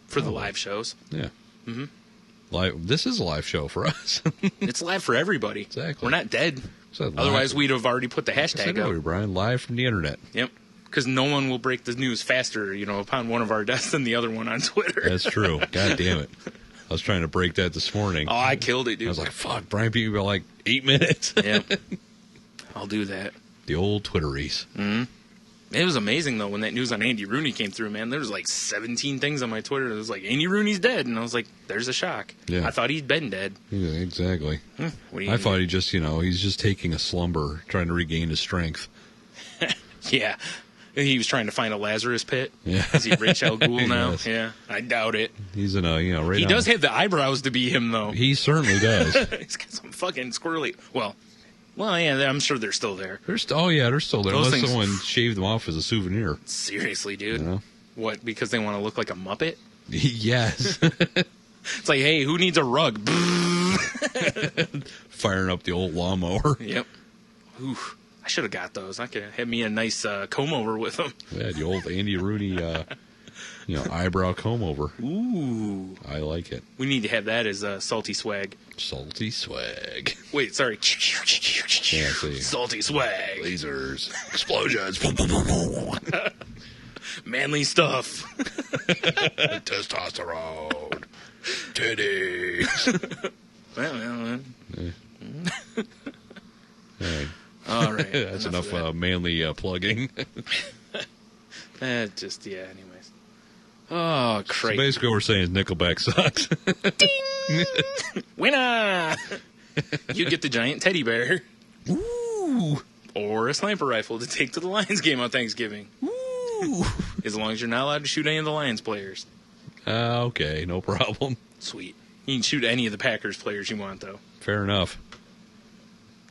for the live shows. Yeah. Mm-hmm. This is a live show for us. It's live for everybody. Exactly. We're not dead. Otherwise, we'd have already put the hashtag up. Brian, live from the internet. Yep. Because no one will break the news faster, upon one of our deaths than the other one on Twitter. That's true. God damn it. I was trying to break that this morning. Oh, I killed it, dude. I was like, fuck, Brian beat me by like 8 minutes. Yep. I'll do that. The old Twitteries. Mm-hmm. It was amazing, though, when that news on Andy Rooney came through, man. There was like 17 things on my Twitter. It was like, Andy Rooney's dead. And I was like, there's a shock. Yeah. I thought he'd been dead. Yeah, exactly. I thought he's just taking a slumber, trying to regain his strength. Yeah. He was trying to find a Lazarus pit. Yeah. Is he Rich Al Ghul now? Yes. Yeah. I doubt it. He's in a, right He now. does have the eyebrows to be him, though. He certainly does. He's got some fucking squirrely... Well, yeah, I'm sure they're still there. They're still there. Those Unless things- someone shaved them off as a souvenir. Seriously, dude. You know? What, because they want to look like a Muppet? Yes. It's like, hey, who needs a rug? Firing up the old lawnmower. Yep. Oof. I should have got those. I could have had me a nice comb over with them. Yeah, the old Andy Rooney, eyebrow comb over. Ooh. I like it. We need to have that as salty swag. Salty swag. Wait, sorry. Yeah, see. Salty swag. Lasers. Explosions. Manly stuff. Testosterone. Titties. Well. All right. All right. That's enough manly plugging. Anyways. Oh, So great. basically what we're saying is Nickleback sucks. Winner! You get the giant teddy bear. Ooh. Or a sniper rifle to take to the Lions game on Thanksgiving. Ooh. As long as you're not allowed to shoot any of the Lions players. Okay, no problem. Sweet. You can shoot any of the Packers players you want, though. Fair enough.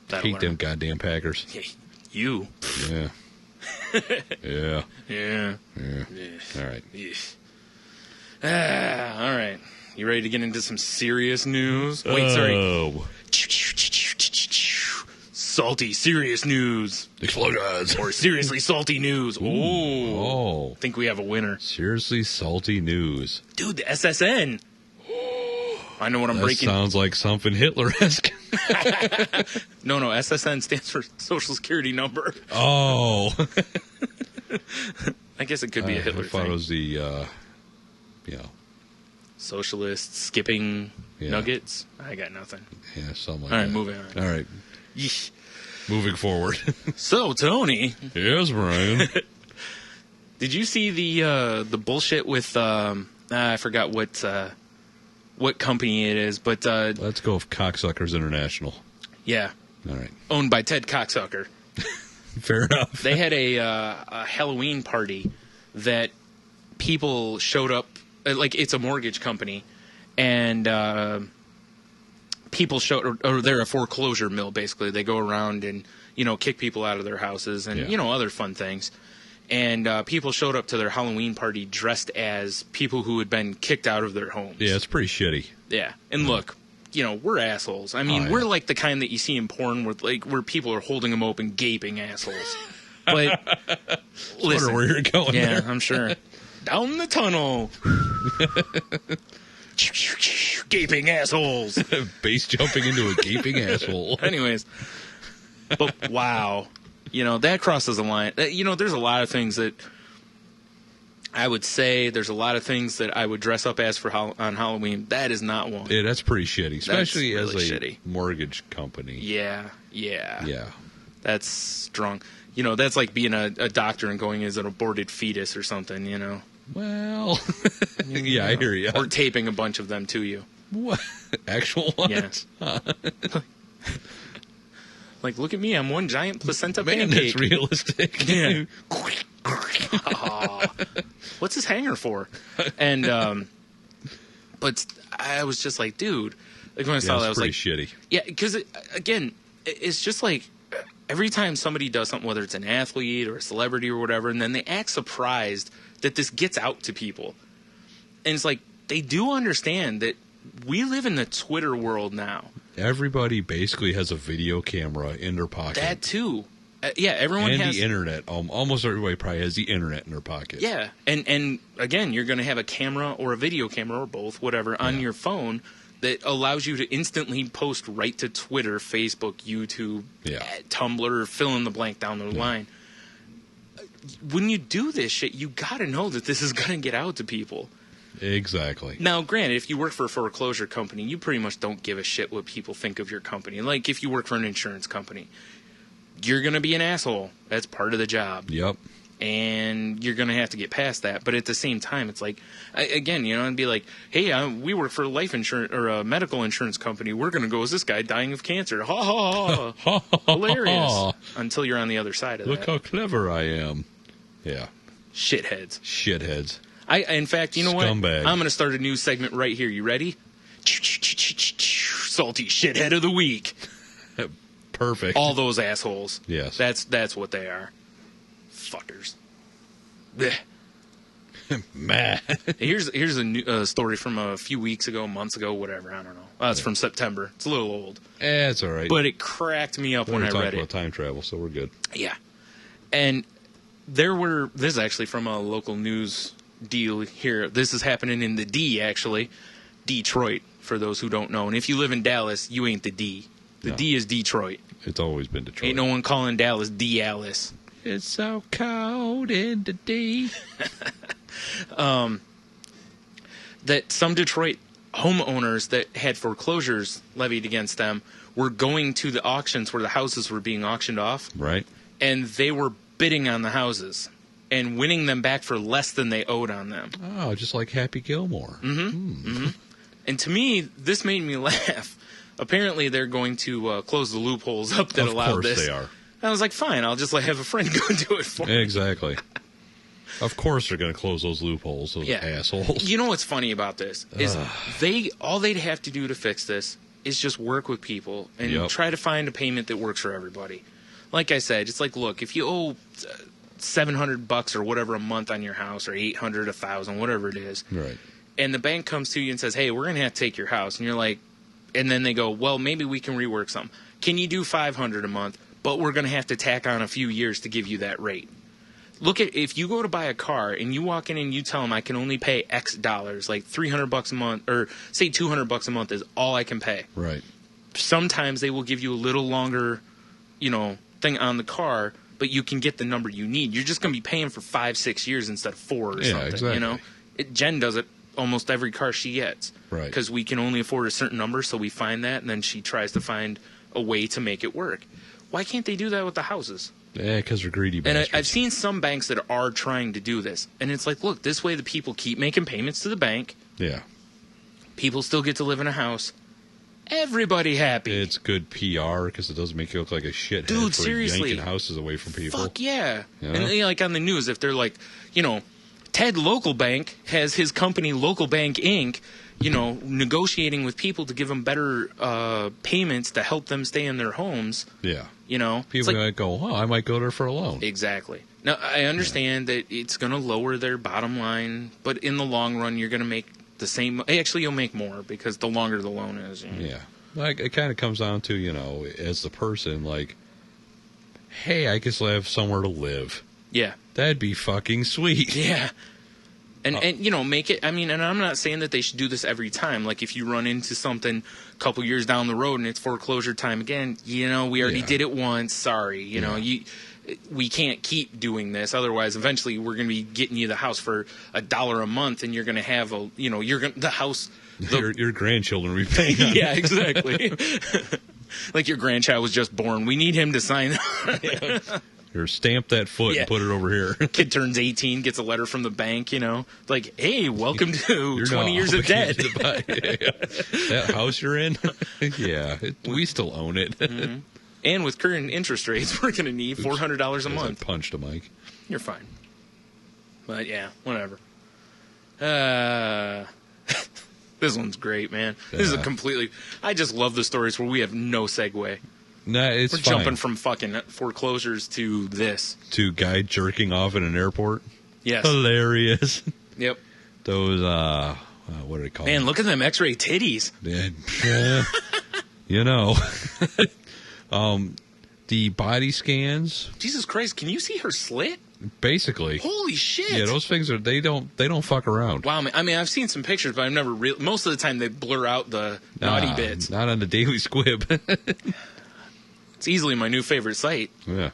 That'll Hate them learn. goddamn Packers. Hey, you. Yeah. Yeah. Yeah. Yeah. All right. All right. You ready to get into some serious news? Wait, sorry. Oh. Salty, serious news. Explosions. Or seriously salty news. Oh. I think we have a winner. Seriously salty news. Dude, the SSN. I know what I'm That breaking. sounds like something Hitler-esque. No, SSN stands for Social Security Number. Oh. I guess it could be a Hitler I thought thing. it was the, Socialist skipping Yeah. nuggets. I got nothing. yeah, something like All right, that. moving on. All right. Yeesh. Moving forward. So, Tony, Yes, Brian. did you see the bullshit with I forgot what company it is, but Let's go with Cocksuckers International. yeah, All right. owned by Ted Cocksucker. Fair enough. They had a Halloween party that people showed up. Like, it's a mortgage company, and people showed, or they're a foreclosure mill, basically. They go around and, kick people out of their houses and, Yeah. Other fun things. And people showed up to their Halloween party dressed as people who had been kicked out of their homes. Yeah, it's pretty shitty. Yeah. And look, we're assholes. I mean, Oh, yeah. we're like the kind that you see in porn where people are holding them open, gaping assholes. But listen, Wonder where you're going yeah, there. I'm sure. Down the tunnel. Gaping assholes. Base jumping into a gaping asshole. Anyways. But wow. That crosses the line. There's a lot of things that I would say, there's a lot of things that I would dress up as on Halloween. That is not one. Yeah, that's pretty shitty, especially That's really as a shitty. mortgage company. Yeah. Yeah. That's strong. That's like being a doctor and going as an aborted fetus or something, Well, yeah, I hear you. Or taping a bunch of them to you. What? Actual ones? Yeah. Like, look at me, I'm one giant placenta Man, pancake. that's realistic. Yeah. Aw. What's this hanger for? And, but I was just like, dude. Like, when I saw that, I was pretty like, shitty. yeah, because, again, it's just like, every time somebody does something, whether it's an athlete or a celebrity or whatever, and then they act surprised that this gets out to people. And it's like, they do understand that we live in the Twitter world now. Everybody basically has a video camera in their pocket. That too. Yeah, everyone and has the internet. Almost everybody probably has the internet in their pocket. Yeah, and again, you're going to have a camera or a video camera or both, whatever, on your phone that allows you to instantly post right to Twitter, Facebook, YouTube, Tumblr, fill in the blank down the line. When you do this shit, you got to know that this is going to get out to people. Exactly. Now, granted, if you work for a foreclosure company, you pretty much don't give a shit what people think of your company. Like, if you work for an insurance company, you're going to be an asshole. That's part of the job. Yep. And you're going to have to get past that. But at the same time, it's like, again, you know, and be like, hey, we work for a life insurance or a medical insurance company. We're going to go as this guy dying of cancer. Ha ha ha. Hilarious. Until you're on the other side of Look that. how clever I am. Yeah. Shitheads. In fact, you know Scumbag. what? I'm going to start a new segment right here. You ready? Salty shithead of the week. Perfect. All those assholes. Yes. That's what they are. Fuckers. Blech. Man. Here's a new story from a few weeks ago, months ago, whatever. I don't know. It's from September. It's a little old. It's all right. But it cracked me up when I read talking it. about time travel, so we're good. Yeah. And this is actually from a local news deal here. This is happening in the D, actually. Detroit, for those who don't know. And if you live in Dallas, you ain't the D. The D is Detroit. It's always been Detroit. Ain't no one calling Dallas D-Alice. It's so cold in the D. That some Detroit homeowners that had foreclosures levied against them were going to the auctions where the houses were being auctioned off. Right. And they were bidding on the houses and winning them back for less than they owed on them. Oh, just like Happy Gilmore. And to me, this made me laugh. Apparently, they're going to close the loopholes up that allow this. Of course they are. I was like, fine, I'll just have a friend go do it for me. Exactly. Of course they're going to close those loopholes, those assholes. You know what's funny about this is all they'd have to do to fix this is just work with people and try to find a payment that works for everybody. Like I said, it's like, look, if you owe $700 or whatever a month on your house, or $800, $1,000, whatever it is, right? And the bank comes to you and says, hey, we're going to have to take your house, and you're like, and then they go, well, maybe we can rework some. Can you do $500 a month? But we're going to have to tack on a few years to give you that rate. Look at, if you go to buy a car and you walk in and you tell them I can only pay X dollars, like $300 a month, or say $200 a month is all I can pay. Right. Sometimes they will give you a little longer, thing on the car, but you can get the number you need. You're just going to be paying for 5-6 years instead of 4 or something. Exactly. Jen does it almost every car she gets. Right. Because we can only afford a certain number, so we find that, and then she tries to find a way to make it work. Why can't they do that with the houses? Yeah, because they're greedy bastards. And I've seen some banks that are trying to do this. And it's like, look, this way the people keep making payments to the bank. Yeah. People still get to live in a house. Everybody happy. It's good PR because it doesn't make you look like a shithead. Dude, for seriously. yanking houses away from people. Fuck yeah. You know? And like on the news, if they're like, Ted Local Bank has his company Local Bank Inc., negotiating with people to give them better payments to help them stay in their homes. Yeah. People might go, I might go there for a loan. Exactly. Now, I understand that it's going to lower their bottom line, but in the long run, you're going to make the same. Actually, you'll make more because the longer the loan is. Yeah. Like, it kind of comes down to, as the person, like, hey, I guess I have somewhere to live. Yeah. That'd be fucking sweet. Yeah. And make it, and I'm not saying that they should do this every time. Like, if you run into something a couple years down the road and it's foreclosure time again, we already did it once. Sorry. We can't keep doing this. Otherwise, eventually, we're going to be getting you the house for $1 a month, and you're going to have the house. Your grandchildren will be paying on. Yeah, exactly. Like your grandchild was just born. We need him to sign. Or stamp that foot and put it over here. Kid turns 18, gets a letter from the bank, like, hey, welcome to 20 years of debt. That house you're in? Yeah, we still own it. Mm-hmm. And with current interest rates, we're going to need $400 a month. I punched a mic. You're fine. But yeah, whatever. This one's great, man. This is I just love the stories where we have no segue. Nah, we're jumping from fucking foreclosures to this. To guy jerking off in an airport? Yes. Hilarious. Yep. Those, what are they called? Man, look at them X-ray titties. The body scans. Jesus Christ, can you see her slit? Basically. Holy shit. Yeah, those things they don't fuck around. Wow, I've seen some pictures, but I've never most of the time they blur out the naughty bits. Not on the Daily Squib. It's easily my new favorite site. Yeah.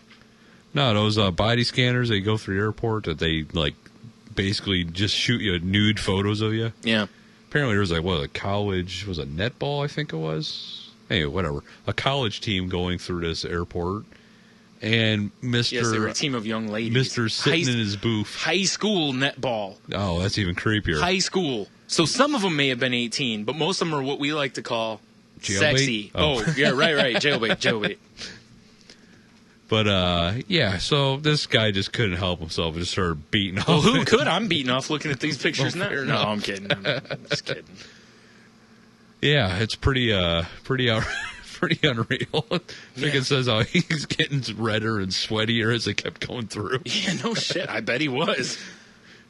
No, those body scanners, they go through the airport that they, basically just shoot you nude photos of you. Yeah. Apparently there was, a college, was it netball, I think it was? Anyway, whatever. A college team going through this airport, and Mr. Yes, they were a team of young ladies. Mr. sitting in his booth. High school netball. Oh, that's even creepier. High school. So some of them may have been 18, but most of them are what we like to call Jailbait? sexy. Oh, yeah, right. Jailbait. But, yeah, so this guy just couldn't help himself and just started beating off. Well, who could? I'm beating off looking at these pictures now. fair No, enough. I'm kidding. I'm just kidding. Yeah, it's pretty unreal. I think it says how he's getting redder and sweatier as it kept going through. Yeah, no shit. I bet he was.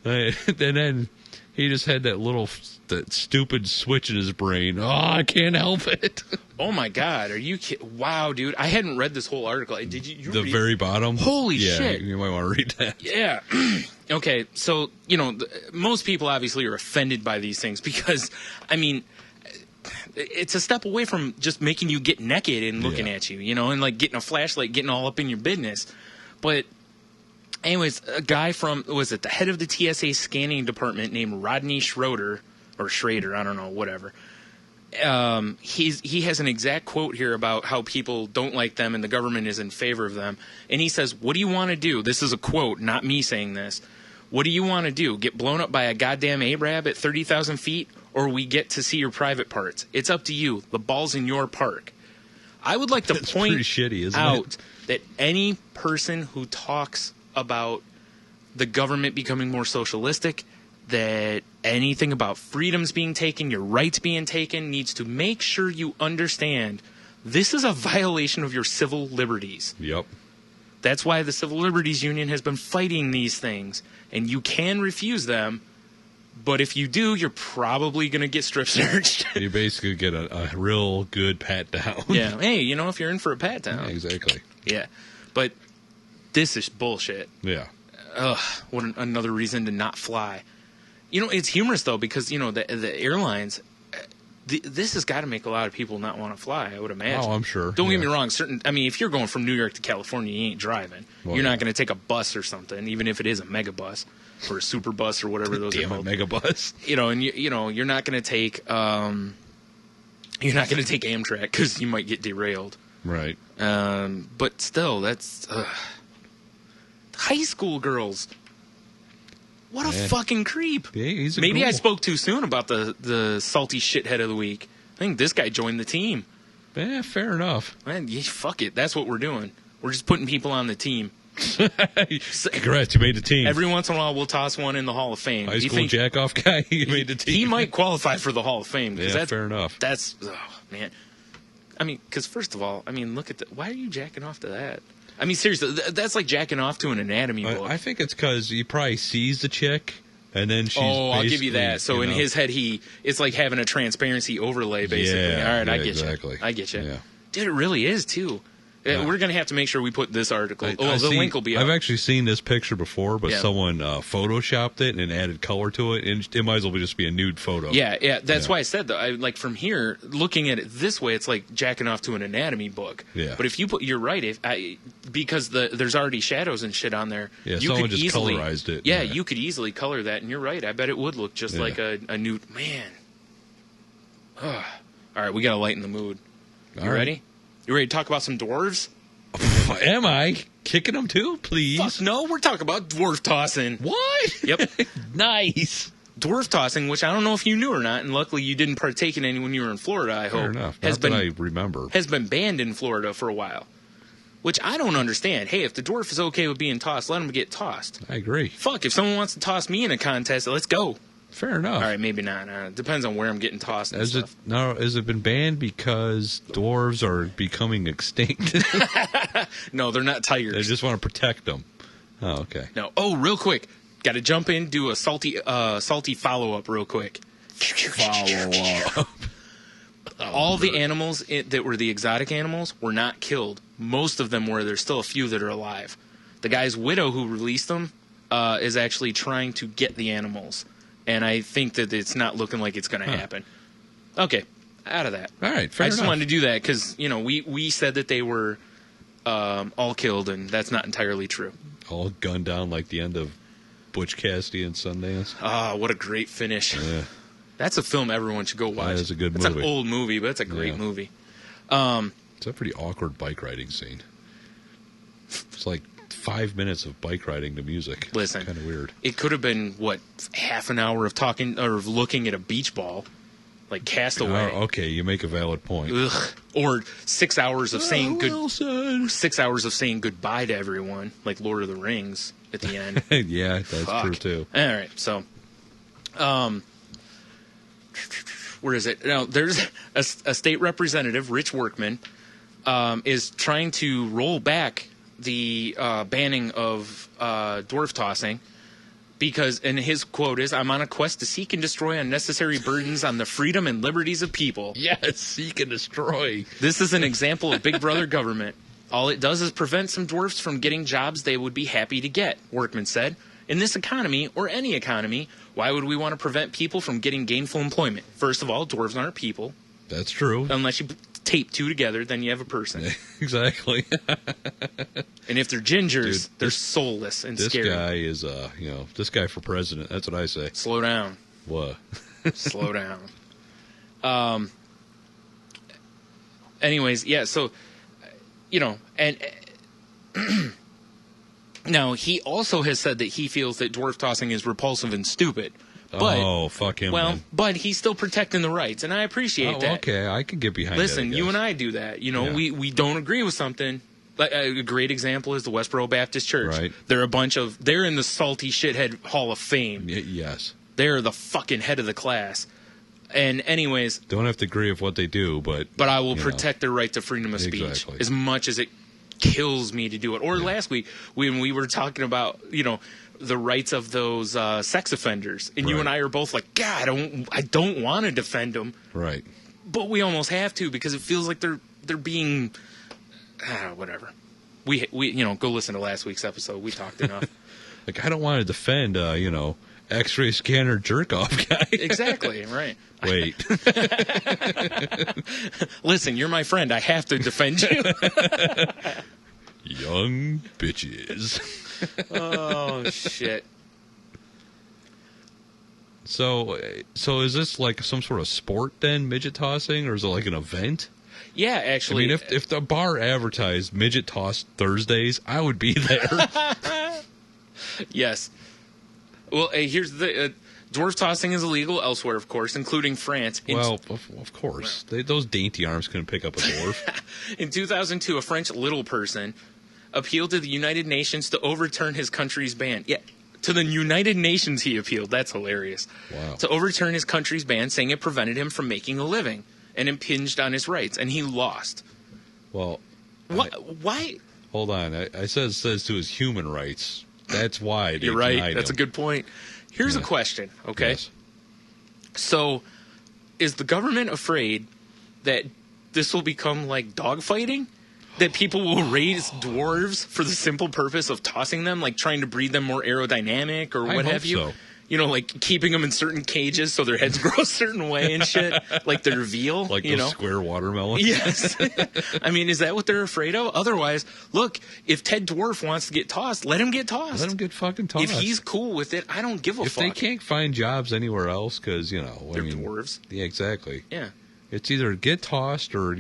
And then he just had that stupid switch in his brain. Oh, I can't help it. Oh my God, are you kidding? Wow, dude, I hadn't read this whole article. Did you The read very bottom? Holy yeah, shit. You might want to read that. Yeah. Okay, so, most people obviously are offended by these things because, I mean, it's a step away from just making you get naked and looking at you, and like getting a flashlight, getting all up in your business. But anyways, a guy from, the head of the TSA scanning department named Rodney Schroeder, or Schrader, I don't know, whatever. He has an exact quote here about how people don't like them and the government is in favor of them. And he says, what do you want to do? This is a quote, not me saying this. What do you want to do? Get blown up by a goddamn Arab at 30,000 feet? Or we get to see your private parts? It's up to you. The ball's in your park. I would like to point out that any person who talks about the government becoming more socialistic, that anything about freedoms being taken, your rights being taken, needs to make sure you understand this is a violation of your civil liberties. Yep. That's why the Civil Liberties Union has been fighting these things. And you can refuse them, but if you do, you're probably going to get strip searched. You basically get a real good pat down. Yeah. Hey, if you're in for a pat down. Yeah, exactly. Yeah. But this is bullshit. Yeah. Ugh, what another reason to not fly. It's humorous, though, because, the airlines, this has got to make a lot of people not want to fly, I would imagine. Oh, I'm sure. Don't get me wrong. If you're going from New York to California, you ain't driving. Well, you're not going to take a bus or something, even if it is a mega bus or a super bus or whatever those are called. Mega bus. And you're not going to take Amtrak because you might get derailed. Right. But still, that's high school girls. What a fucking creep. Yeah, Maybe I spoke too soon about the salty shithead of the week. I think this guy joined the team. Yeah, fair enough. Man, fuck it. That's what we're doing. We're just putting people on the team. Congrats, you made the team. Every once in a while, we'll toss one in the Hall of Fame. High school jack-off guy, you made the team. He might qualify for the Hall of Fame. Yeah, fair enough. Man. Because first of all, look at why are you jacking off to that? Seriously, that's like jacking off to an anatomy book. I think it's because he probably sees the chick, and then she's I'll give you that. So in his head, it's like having a transparency overlay, basically. Yeah, all right, I get exactly. you. I get you. Yeah. Dude, it really is, too. Yeah. We're going to have to make sure we put this article. The link will be up. I've actually seen this picture before, but Yeah. someone photoshopped it and added color to it, and it might as well just be a nude photo. Yeah. That's why I said, though, from here, looking at it this way, it's like jacking off to an anatomy book. Yeah. But if you you're right, because there's already shadows and shit on there. Yeah, you someone could just easily, colorized it. Yeah, you could easily color that, and you're right. I bet it would look just like a nude. Man. Ugh. All right, we got to lighten the mood. You ready? You ready to talk about some dwarves? Am I kicking them too? Please. Fuck no, we're talking about dwarf tossing. What? Yep. Nice. Dwarf tossing, which I don't know if you knew or not, and luckily you didn't partake in any when you were in Florida, I hope. Fair enough. Not that I remember. Has been banned in Florida for a while, which I don't understand. Hey, if the dwarf is okay with being tossed, let him get tossed. I agree. Fuck, if someone wants to toss me in a contest, let's go. Fair enough. All right, maybe not. Depends on where I'm getting tossed and stuff. Has it been banned because dwarves are becoming extinct? No, they're not tigers. They just want to protect them. Oh, okay. No. Oh, real quick. Got to jump in, do a salty follow-up real quick. Follow-up. All the animals that were the exotic animals were not killed. Most of them were. There's still a few that are alive. The guy's widow who released them is actually trying to get the animals. And I think that it's not looking like it's going to happen. Okay, out of that. All right, fair enough. I just wanted to do that because, we said that they were all killed, and that's not entirely true. All gunned down like the end of Butch Cassidy and Sundance. Ah, what a great finish. Yeah. That's a film everyone should go watch. That is a good movie. It's an old movie, but it's a great movie. It's a pretty awkward bike riding scene. It's like 5 minutes of bike riding to music. Listen, Kind of weird. It could have been, what, half an hour of talking or of looking at a beach ball, like Castaway. Oh, okay, you make a valid point. Ugh. Or 6 hours of saying well said. 6 hours of saying goodbye to everyone, like Lord of the Rings at the end. Yeah, that's true too. All right, so, where is it? Now, there's a state representative, Rich Workman, is trying to roll back the banning of dwarf tossing because, and his quote is, "I'm on a quest to seek and destroy unnecessary burdens on the freedom and liberties of people." Yes, seek and destroy. This is an example of Big Brother government. All it does is prevent some dwarfs from getting jobs they would be happy to get, Workman said. In this economy, or any economy, why would we want to prevent people from getting gainful employment? First of all, dwarves aren't people. That's true. Unless you tape two together, then you have a person. Exactly. And if they're gingers, Dude, they're soulless and this scary. This guy is, this guy for president. That's what I say. Slow down. What? Slow down. Anyways, yeah, so, and now he also has said that he feels that dwarf tossing is repulsive and stupid. But, fuck him. Well, man. but he's still protecting the rights, and I appreciate that. Okay, I can get behind that. Listen, you and I do that. We don't agree with something. Like, a great example is the Westboro Baptist Church. Right. They're in the salty shithead Hall of Fame. Yes. They're the fucking head of the class. And anyways, don't have to agree with what they do, but I will protect their right to freedom of speech as much as it kills me to do it. Or last week when we were talking about, the rights of those sex offenders, and you and I are both like, God, I don't want to defend them. Right. But we almost have to because it feels like they're being whatever. We go listen to last week's episode. We talked enough. Like, I don't want to defend X-ray scanner jerk off guy. Exactly, right. Wait. Listen, you're my friend. I have to defend you. Young bitches. Oh shit. So is this like some sort of sport then, midget tossing, or is it like an event? Yeah, actually. I mean, if the bar advertised midget toss Thursdays, I would be there. Yes. Well, here's the dwarf tossing is illegal elsewhere, of course, including France. Well, of course. Those dainty arms couldn't pick up a dwarf. In 2002, a French little person appealed to the United Nations to overturn his country's ban. Yeah, to the United Nations he appealed. That's hilarious. Wow. To overturn his country's ban, saying it prevented him from making a living and impinged on his rights, and he lost. Well, why? Hold on. I says to his human rights. That's why they You're right. denied That's him. a good point. Here's a question, okay? Yes. So, is the government afraid that this will become like dogfighting? That people will raise dwarves for the simple purpose of tossing them, like trying to breed them more aerodynamic or what have you? So. Like keeping them in certain cages so their heads grow a certain way and shit, like their veal. Like those square watermelons? Yes. I mean, is that what they're afraid of? Otherwise, look, if Ted Dwarf wants to get tossed, let him get tossed. Let him get fucking tossed. If he's cool with it, I don't give a fuck. If they can't find jobs anywhere else because, they're dwarves. Yeah, exactly. Yeah. It's either get tossed or,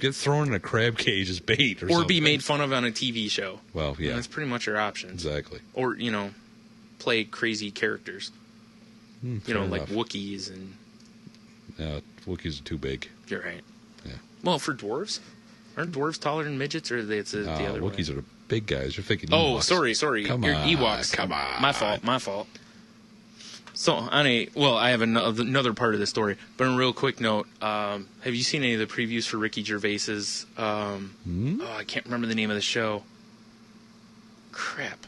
get thrown in a crab cage as bait or something. Or be made fun of on a TV show. Well, yeah. That's pretty much your options. Exactly. Or, play crazy characters. Like enough. Wookiees and... Wookiees are too big. You're right. Yeah. Well, for dwarves? Aren't dwarves taller than midgets, or it's the other way? Wookiees are the big guys. You're thinking Oh, Ewoks. sorry. Come You're on. Ewoks. Come on. My fault. So, I have another part of the story, but on a real quick note, have you seen any of the previews for Ricky Gervais's, I can't remember the name of the show. Crap.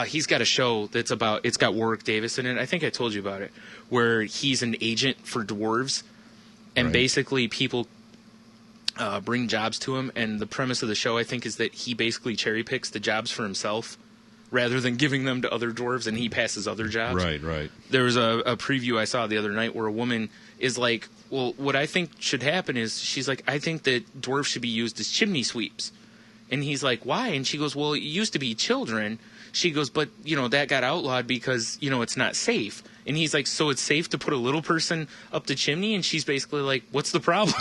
He's got a show that's it's got Warwick Davis in it. I think I told you about it, where he's an agent for dwarves, and basically people bring jobs to him, and the premise of the show, I think, is that he basically cherry picks the jobs for himself rather than giving them to other dwarves, and he passes other jobs. Right. There was a preview I saw the other night where a woman is like, well, what I think should happen is, she's like, I think that dwarves should be used as chimney sweeps. And he's like, why? And she goes, well, it used to be children. She goes, but, that got outlawed because, it's not safe. And he's like, so it's safe to put a little person up the chimney? And she's basically like, what's the problem?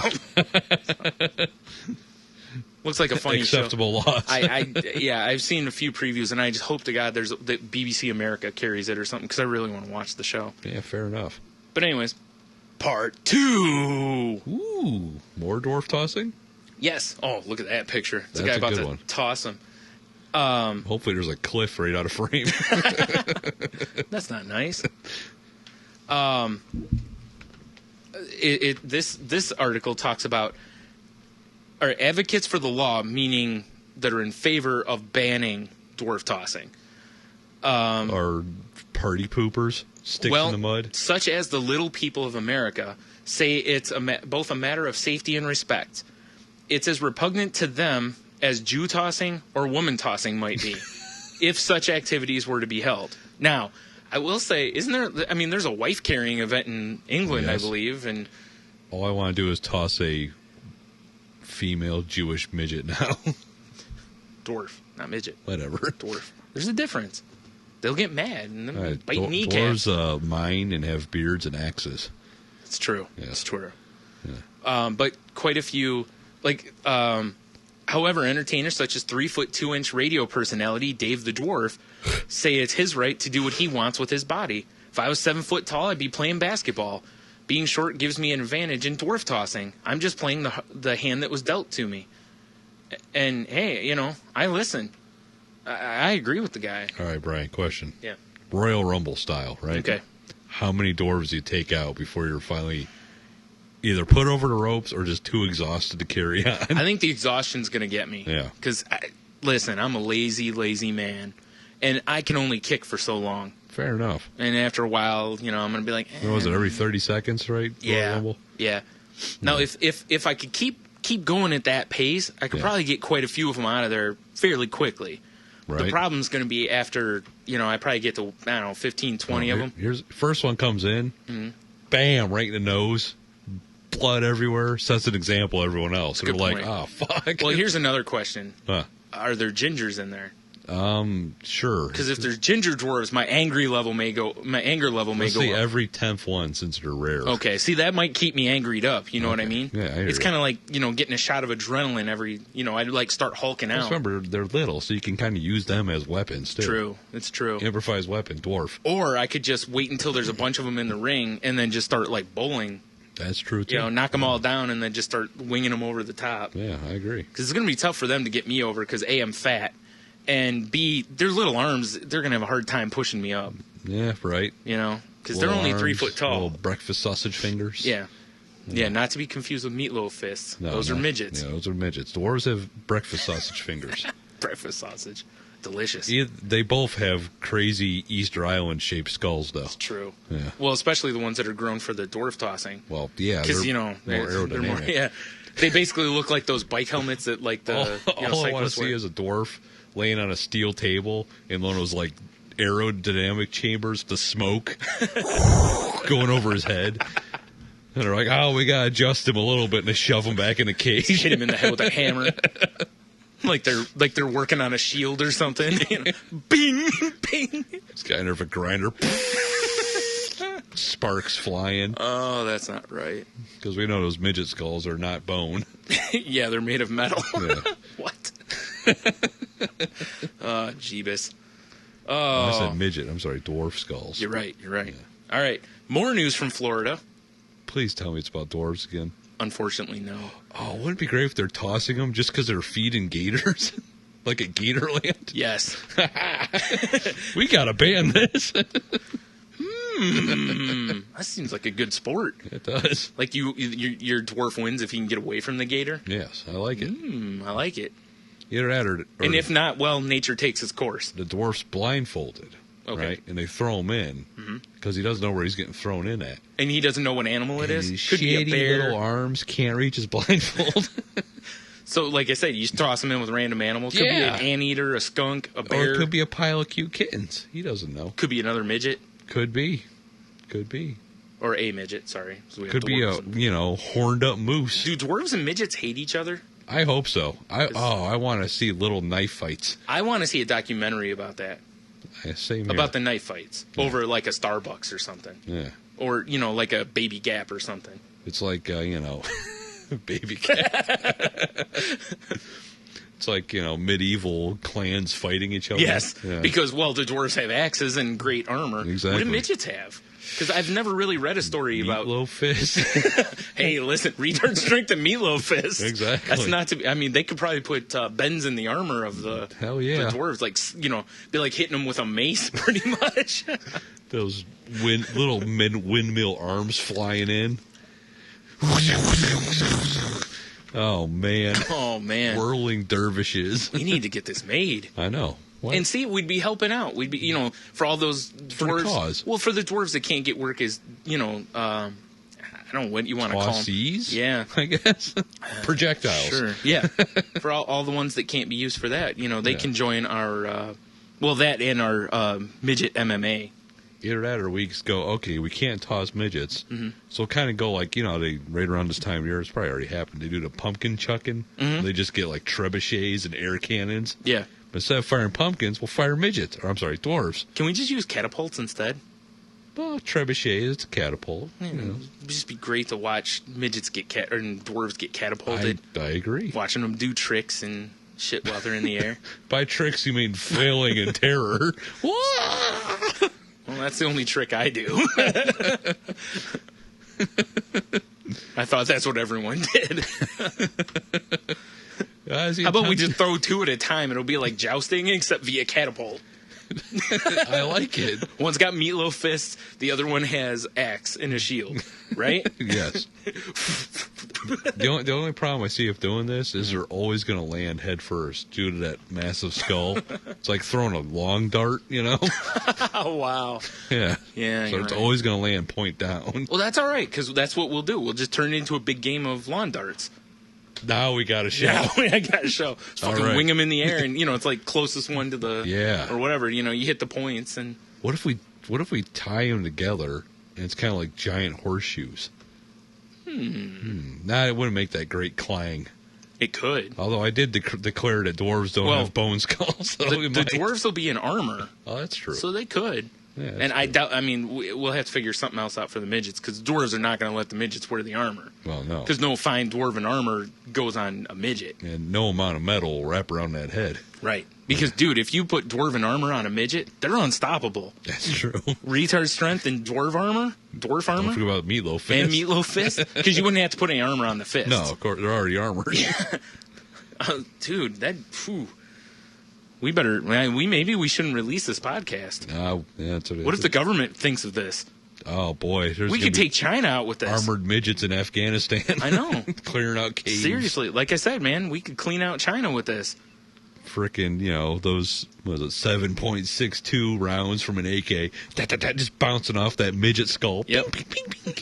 Looks like a funny acceptable show. loss. I've seen a few previews, and I just hope to God that BBC America carries it or something, because I really want to watch the show. Yeah, fair enough. But anyways, part 2. Ooh, more dwarf tossing? Yes. Oh, look at that picture. It's That's a guy about good to one. toss him. Hopefully there's a cliff right out of frame. That's not nice. This article talks about advocates for the law, meaning that are in favor of banning dwarf tossing. Are party poopers sticks in the mud? Such as the little people of America say it's both a matter of safety and respect. It's as repugnant to them as Jew tossing or woman tossing might be, if such activities were to be held. Now, I will say, there's a wife-carrying event in England, yes. I believe, and all I want to do is toss a female Jewish midget now. Dwarf, not midget. Whatever. Dwarf. There's a difference. They'll get mad and then bite kneecaps. Dwarves mine and have beards and axes. It's true. Yeah. It's true. Yeah. But quite a few, however, entertainers such as 3'2" radio personality Dave the Dwarf say it's his right to do what he wants with his body. If I was 7 foot tall, I'd be playing basketball. Being short gives me an advantage in dwarf tossing. I'm just playing the hand that was dealt to me. And hey, I listen. I agree with the guy. All right, Brian, question. Yeah. Royal Rumble style, right? Okay. How many dwarves do you take out before you're finally either put over the ropes or just too exhausted to carry on? I think the exhaustion's going to get me. Yeah. Because, listen, I'm a lazy, lazy man. And I can only kick for so long. Fair enough. And after a while, I'm going to be like, What was it, every 30 seconds, right? Yeah. Royal Rumble? Yeah. Now, if I could keep going at that pace, I could probably get quite a few of them out of there fairly quickly. Right. The problem's going to be after, I probably get to, 15, 20 of them. First one comes in, bam, right in the nose, blood everywhere, sets an example to everyone else. They're like, oh, fuck. Well, here's another question. Huh. Are there gingers in there? Sure. Because if there's ginger dwarves, my anger level may go up. Every 10th one, since they're rare. Okay, see, that might keep me angried up. You know what I mean? Yeah, I hear it's kind of like, getting a shot of adrenaline every, I'd start hulking out. Just remember, they're little, so you can kind of use them as weapons, too. True, it's true. Improvised weapon, dwarf. Or I could just wait until there's a bunch of them in the ring and then just start, bowling. That's true, too. Knock them all down and then just start winging them over the top. Yeah, I agree. Because it's going to be tough for them to get me over because, A, I'm fat. And B, their little arms, they're going to have a hard time pushing me up. Yeah, right. Because they're only 3 foot tall. Little breakfast sausage fingers. Yeah. Yeah, not to be confused with meatloaf fists. No, those are midgets. Yeah, those are midgets. Dwarves have breakfast sausage fingers. Breakfast sausage. Delicious. They both have crazy Easter Island shaped skulls, though. It's true. Yeah. Well, especially the ones that are grown for the dwarf tossing. Well, yeah. Because, more aerodynamic. Yeah. They basically look like those bike helmets that, all I want to see is a dwarf laying on a steel table in one of those aerodynamic chambers, the smoke going over his head. And they're like, oh, we gotta adjust him a little bit and they shove him back in the cage. Hit him in the head with a hammer. like they're working on a shield or something. Bing, bing. This guy under a grinder. Sparks flying. Oh, that's not right. Because we know those midget skulls are not bone. Yeah, they're made of metal. Yeah. What? Jeebus. I said midget. I'm sorry, dwarf skulls. You're right. Yeah. All right. More news from Florida. Please tell me it's about dwarves again. Unfortunately, no. Oh, wouldn't it be great if they're tossing them just because they're feeding gators? Like at Gatorland? Yes. We gotta ban this. That seems like a good sport. It does. Like your dwarf wins if he can get away from the gator? Yes, I like it. I like it. Either that or and if not, well, nature takes its course. The dwarf's blindfolded, right? And they throw him in because he doesn't know where he's getting thrown in at. And he doesn't know what animal it is? Could be a bear. Little arms can't reach his blindfold. So, like I said, you just toss him in with random animals. Could be an anteater, a skunk, a bear. Or it could be a pile of cute kittens. He doesn't know. Could be another midget. Could be. Or a midget, sorry. So could be a, horned up moose. Do dwarves and midgets hate each other? I hope so. I want to see little knife fights. I want to see a documentary about that. Same here. About the knife fights over like a Starbucks or something. Yeah. Or, like a Baby Gap or something. It's like, Baby Gap. It's like, medieval clans fighting each other. Yes, Yeah. because, the dwarves have axes and great armor. Exactly. What do midgets have? Because I've never really read a story about... Meatloaf fist. Hey, listen, retard strength and meatloaf fist. Exactly. That's not to be... I mean, they could probably put bends in the armor of the, Hell yeah. the dwarves. Like, be like hitting them with a mace, pretty much. Those little windmill arms flying in. Oh, man. Oh, man. Whirling dervishes. We need to get this made. I know. What? And see, we'd be helping out. We'd be, for all those dwarves. For the cause. Well, for the dwarves that can't get work as, I don't know what you want to call them. Tossies? Yeah. I guess. Projectiles. Sure. Yeah. For all the ones that can't be used for that, they can join our, that and our midget MMA. Either that or we go, okay, we can't toss midgets. Mm-hmm. So kind of go like, they right around this time of year, it's probably already happened. They do the pumpkin chucking. Mm-hmm. They just get like trebuchets and air cannons. Yeah. But instead of firing pumpkins, we'll fire midgets. Or I'm sorry, dwarves. Can we just use catapults instead? Well, trebuchet is a catapult. It'd just be great to watch midgets and dwarves get catapulted. I agree. Watching them do tricks and shit while they're in the air. By tricks, you mean flailing in terror. Well, that's the only trick I do. I thought that's what everyone did. How about we just throw two at a time? It'll be like jousting, except via catapult. I like it. One's got meatloaf fists, the other one has axe and a shield, right? Yes. The only problem I see of doing this is they're always going to land head first due to that massive skull. It's like throwing a long dart, Oh, wow. Yeah. Yeah. So it's always going to land point down. Well, that's all right, because that's what we'll do. We'll just turn it into a big game of lawn darts. Now we got a show. Yeah, I got a show. Fucking right. wing them in the air, and it's like closest one to the or whatever. You hit the points, and what if we tie them together and it's kind of like giant horseshoes? Nah, it wouldn't make that great clang. It could. Although I did declare that dwarves don't have bone skulls. So the dwarves will be in armar. Oh, that's true. So they could. Yeah, and I doubt. I mean, we'll have to figure something else out for the midgets, because dwarves are not going to let the midgets wear the armor. Well, no. Because no fine dwarven armor goes on a midget. And no amount of metal will wrap around that head. Right. Because, dude, if you put dwarven armor on a midget, they're unstoppable. That's true. Retard strength and dwarf armor. Don't forget about meatloaf fist. And meatloaf fist. Because you wouldn't have to put any armor on the fist. No, of course, they're already armored. Dude, that... Phew. We better... Maybe we shouldn't release this podcast. Yeah, that's what it is. What if the government thinks of this? Oh, boy. We could take China out with this. Armored midgets in Afghanistan. I know. Clearing out caves. Seriously. Like I said, man, we could clean out China with this. Frickin', those, 7.62 rounds from an AK. Just bouncing off that midget skull. Yep. Ping, ping, ping.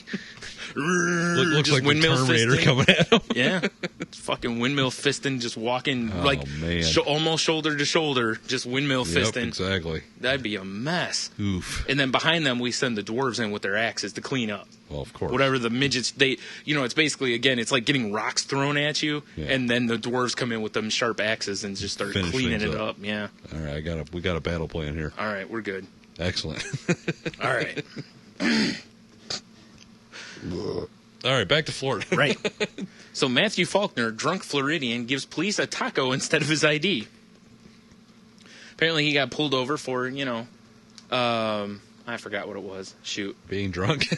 Looks just like the Terminator fisting. coming at him. Yeah. It's fucking windmill fisting, just walking man. Almost shoulder to shoulder, just windmill fisting. Yep, exactly. That'd be a mess. Oof. And then behind them, we send the dwarves in with their axes to clean up. Well, of course. Whatever the midgets, it's basically, again, it's like getting rocks thrown at you, and then the dwarves come in with them sharp axes and just start cleaning it up. Yeah. All right, we got a battle plan here. All right, we're good. Excellent. All right. All right, back to Florida. Right. So Matthew Faulkner, drunk Floridian, gives police a taco instead of his ID. Apparently he got pulled over for, I forgot what it was. Shoot. Being drunk?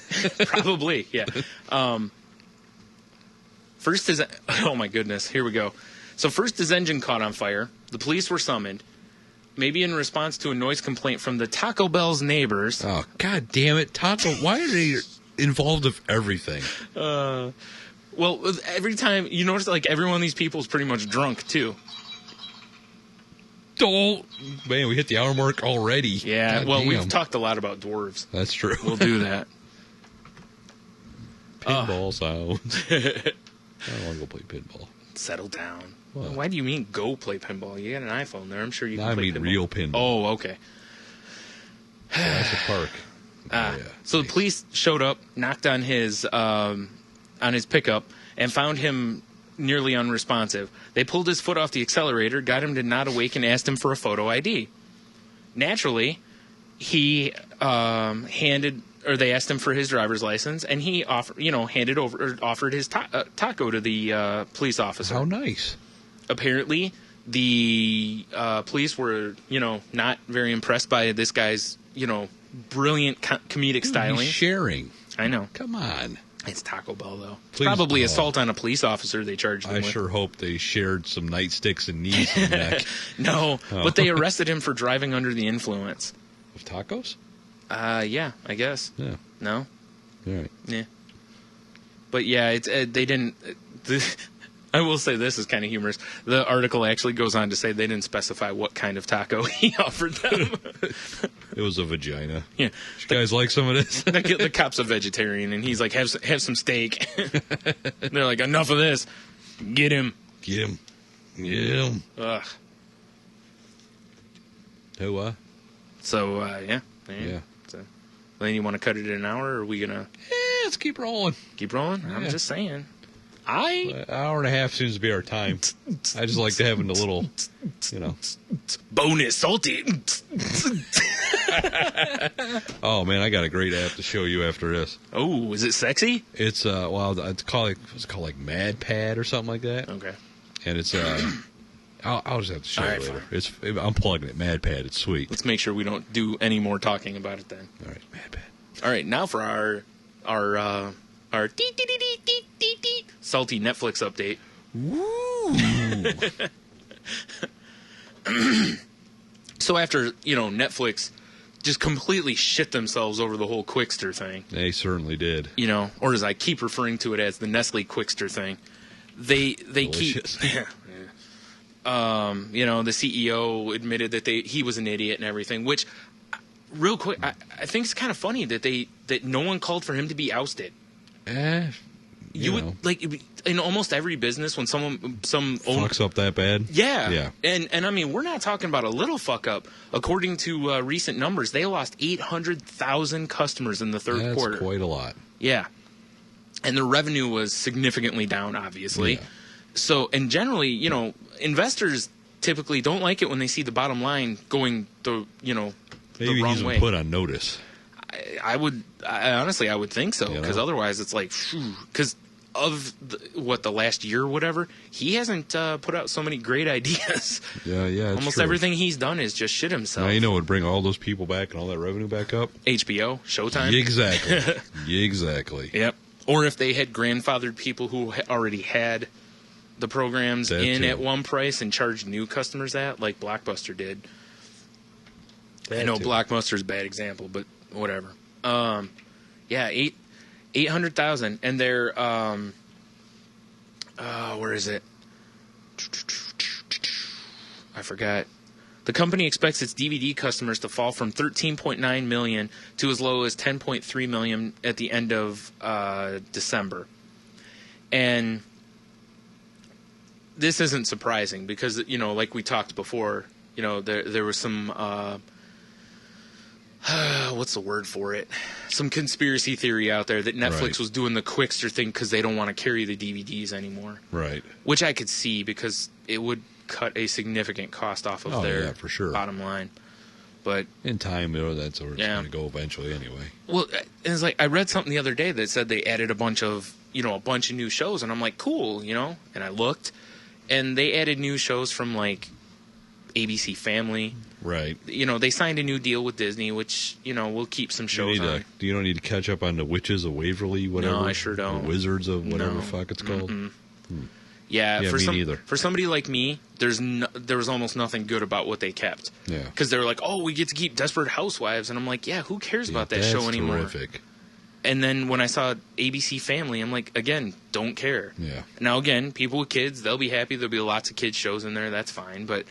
Probably, yeah. First oh my goodness, here we go. So first his engine caught on fire. The police were summoned, maybe in response to a noise complaint from the Taco Bell's neighbors. Oh, God damn it. Taco, why are they involved with everything? Well, every time, you notice, like, every one of these people is pretty much drunk, too. Oh, man, we hit the hour mark already. Yeah, God well, damn. we've talked a lot about dwarves. That's true. We'll do that. Pinball sounds. I don't want to go play pinball. Settle down. What? Why do you mean go play pinball? You got an iPhone there. I'm sure you can play pinball. I mean real pinball. Oh, okay. Jurassic Park. Yeah. So the police showed up, knocked on his pickup, and found him nearly unresponsive. They pulled his foot off the accelerator, got him to nod awake, and asked him for a photo ID. Naturally, he they asked him for his driver's license, and he offered his taco to the police officer. How nice. Apparently, the police were, not very impressed by this guy's, brilliant comedic styling. He's sharing. I know. Come on. It's Taco Bell, though. It's Please, probably assault on a police officer they charged him with. I sure hope they shared some nightsticks and knees in the neck. No, but they arrested him for driving under the influence. Of tacos? Yeah, I guess. Yeah. No? All right. Yeah. But yeah, it's they didn't... I will say this is kind of humorous. The article actually goes on to say they didn't specify what kind of taco he offered them. It was a vagina. Yeah. You guys like some of this? The cop's a vegetarian, and he's like, have some steak. They're like, enough of this. Get him. Get him. Get him. Ugh. Who, So, yeah. So, then you want to cut it in an hour, or are we going to... let's keep rolling. Keep rolling? Yeah. I'm just saying. An hour and a half seems to be our time. I just like to having the little, bonus salty. Oh man, I got a great app to show you after this. Oh, is it sexy? It's it's called like Mad Pad or something like that. Okay. And it's I'll just have to show you later. Fine. I'm plugging it. Mad Pad. It's sweet. Let's make sure we don't do any more talking about it then. All right, Mad Pad. All right, now for our salty Netflix update. Woo! So after, Netflix just completely shit themselves over the whole Quickster thing. They certainly did. Or as I keep referring to it as the Nestle Quickster thing. They Delicious. keep the CEO admitted that he was an idiot and everything, which real quick, I think it's kind of funny that no one called for him to be ousted. You would like in almost every business when some fucks up that bad. Yeah. And I mean, we're not talking about a little fuck up. According to recent numbers, they lost 800,000 customers in the third quarter. That's quite a lot. Yeah, and their revenue was significantly down, obviously. Yeah. So, and generally, investors typically don't like it when they see the bottom line going the Maybe the wrong he's way. been put on notice. I honestly would think so, because otherwise it's like, because of the last year or whatever, he hasn't put out so many great ideas. Yeah, almost true. everything he's done is just shit himself. Now would bring all those people back and all that revenue back up. HBO, Showtime. Exactly. Exactly. Yep. Or if they had grandfathered people who already had the programs at one price and charged new customers that, like Blockbuster did. I know Blockbuster's a bad example, but whatever. 800,000, and they're where is it? I forgot. The company expects its DVD customers to fall from 13.9 million to as low as 10.3 million at the end of December. And this isn't surprising because, like we talked before, there was some what's the word for it? Some conspiracy theory out there that Netflix was doing the Quickster thing because they don't want to carry the DVDs anymore. Right. Which I could see because it would cut a significant cost off of their for sure. bottom line. But in time, that's where it's going to go eventually anyway. Well, it's like I read something the other day that said they added a bunch of new shows, and I'm like, cool, and I looked, and they added new shows from like ABC Family. Right. They signed a new deal with Disney, which, we'll keep some shows on. You don't need to catch up on the Witches of Waverly, whatever. No, I sure don't. The Wizards of whatever the fuck it's called. Yeah, me neither. For somebody like me, there was almost nothing good about what they kept. Yeah. Because they were like, oh, we get to keep Desperate Housewives. And I'm like, yeah, who cares about that show anymore? Terrific. And then when I saw ABC Family, I'm like, again, don't care. Yeah. Now, again, people with kids, they'll be happy. There'll be lots of kids shows in there. That's fine. But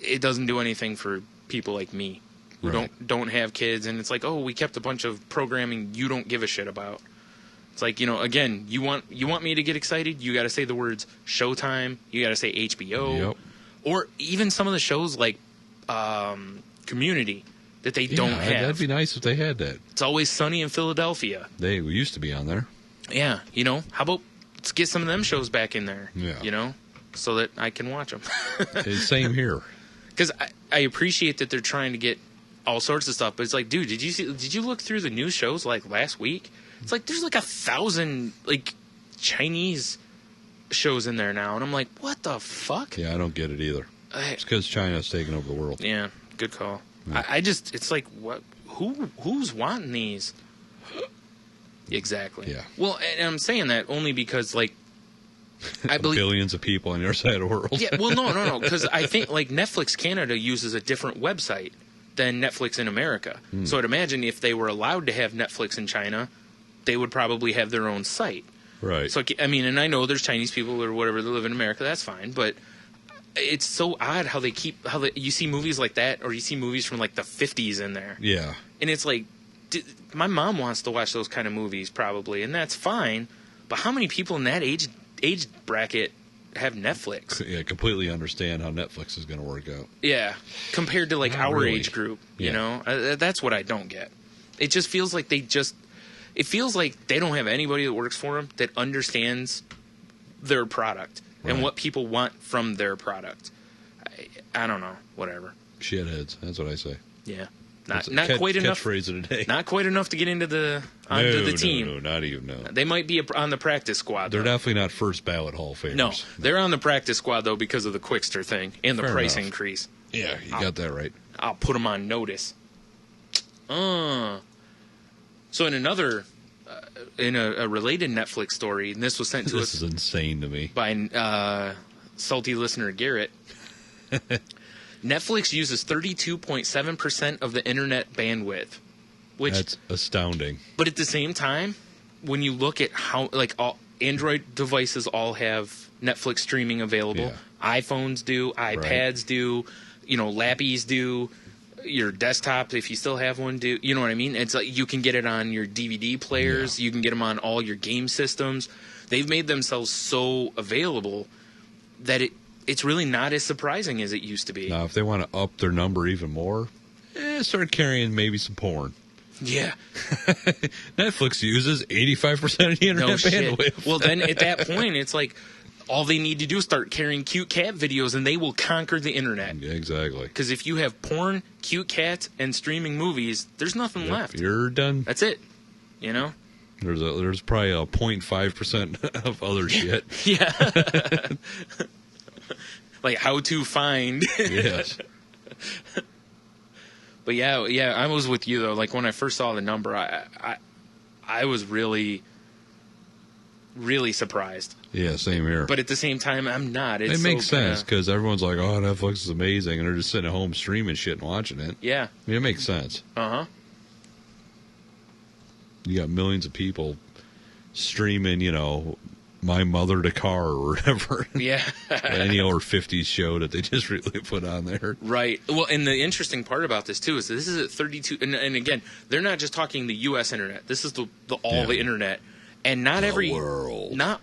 it doesn't do anything for people like me who don't have kids. And it's like, oh, we kept a bunch of programming you don't give a shit about. It's like, again, you want me to get excited, you got to say the words Showtime, you got to say HBO, or even some of the shows like Community that they don't have. That'd be nice if they had that. It's Always Sunny in Philadelphia. They used to be on there. Yeah, how about let's get some of them shows back in there, so that I can watch them. Same here. Because I appreciate that they're trying to get all sorts of stuff, but it's like, dude, did you look through the new shows like last week? It's like there's like 1,000 like Chinese shows in there now, and I'm like, what the fuck? Yeah, I don't get it either. It's because China's taking over the world. Yeah, good call. Yeah. It's like, what? Who's wanting these? Exactly. Yeah. Well, and I'm saying that only because, like, I believe billions of people on your side of the world. Yeah. Well, no, because I think like Netflix Canada uses a different website than Netflix in America. So I'd imagine if they were allowed to have Netflix in China, they would probably have their own site. Right. So I mean, and I know there's Chinese people or whatever that live in America. That's fine, but it's so odd how you see movies like that, or you see movies from like the 50s in there. Yeah. And it's like, my mom wants to watch those kind of movies probably, and that's fine. But how many people in that age bracket have Netflix? Yeah, completely understand how Netflix is going to work out. Yeah, compared to like Not our really. age group, you know, that's what I don't get. It just feels like it feels like they don't have anybody that works for them that understands their product and what people want from their product. I don't know, whatever. Shitheads, that's what I say. Yeah. Not quite enough. Catchphrase of the day. Not quite enough to get into the team. No, not even. No. They might be on the practice squad. They're though. definitely not first ballot Hall of Famers. No, they're on the practice squad though because of the Quickster thing and the Fair price enough. increase. Yeah, you got that right. I'll put them on notice. So in another, in a related Netflix story, and this was sent to us. This is insane to me. By salty listener Garrett. Netflix uses 32.7% of the internet bandwidth, which that's astounding. But at the same time, when you look at how all Android devices all have Netflix streaming available, iPhones do, iPads do, lappies do, your desktop if you still have one do. You know what I mean? It's like you can get it on your DVD players, you can get them on all your game systems. They've made themselves so available that it's really not as surprising as it used to be. Now, if they want to up their number even more, start carrying maybe some porn. Yeah. Netflix uses 85% of the internet bandwidth. Well, then at that point, it's like all they need to do is start carrying cute cat videos, and they will conquer the internet. Yeah, exactly. Because if you have porn, cute cats, and streaming movies, there's nothing left. You're done. That's it. There's probably a 0.5% of other shit. Yeah. Like how to find. Yes. But yeah, I was with you though. Like when I first saw the number, I was really, really surprised. Yeah, same here. But at the same time, I'm not. It makes sense because everyone's like, "Oh, Netflix is amazing," and they're just sitting at home streaming shit and watching it. Yeah, I mean, it makes sense. You got millions of people streaming, My Mother to Car or whatever. Yeah. Any over 50s show that they just really put on there. Right. Well, and the interesting part about this, too, is this is at 32. And again, they're not just talking the U.S. internet. This is the internet. And not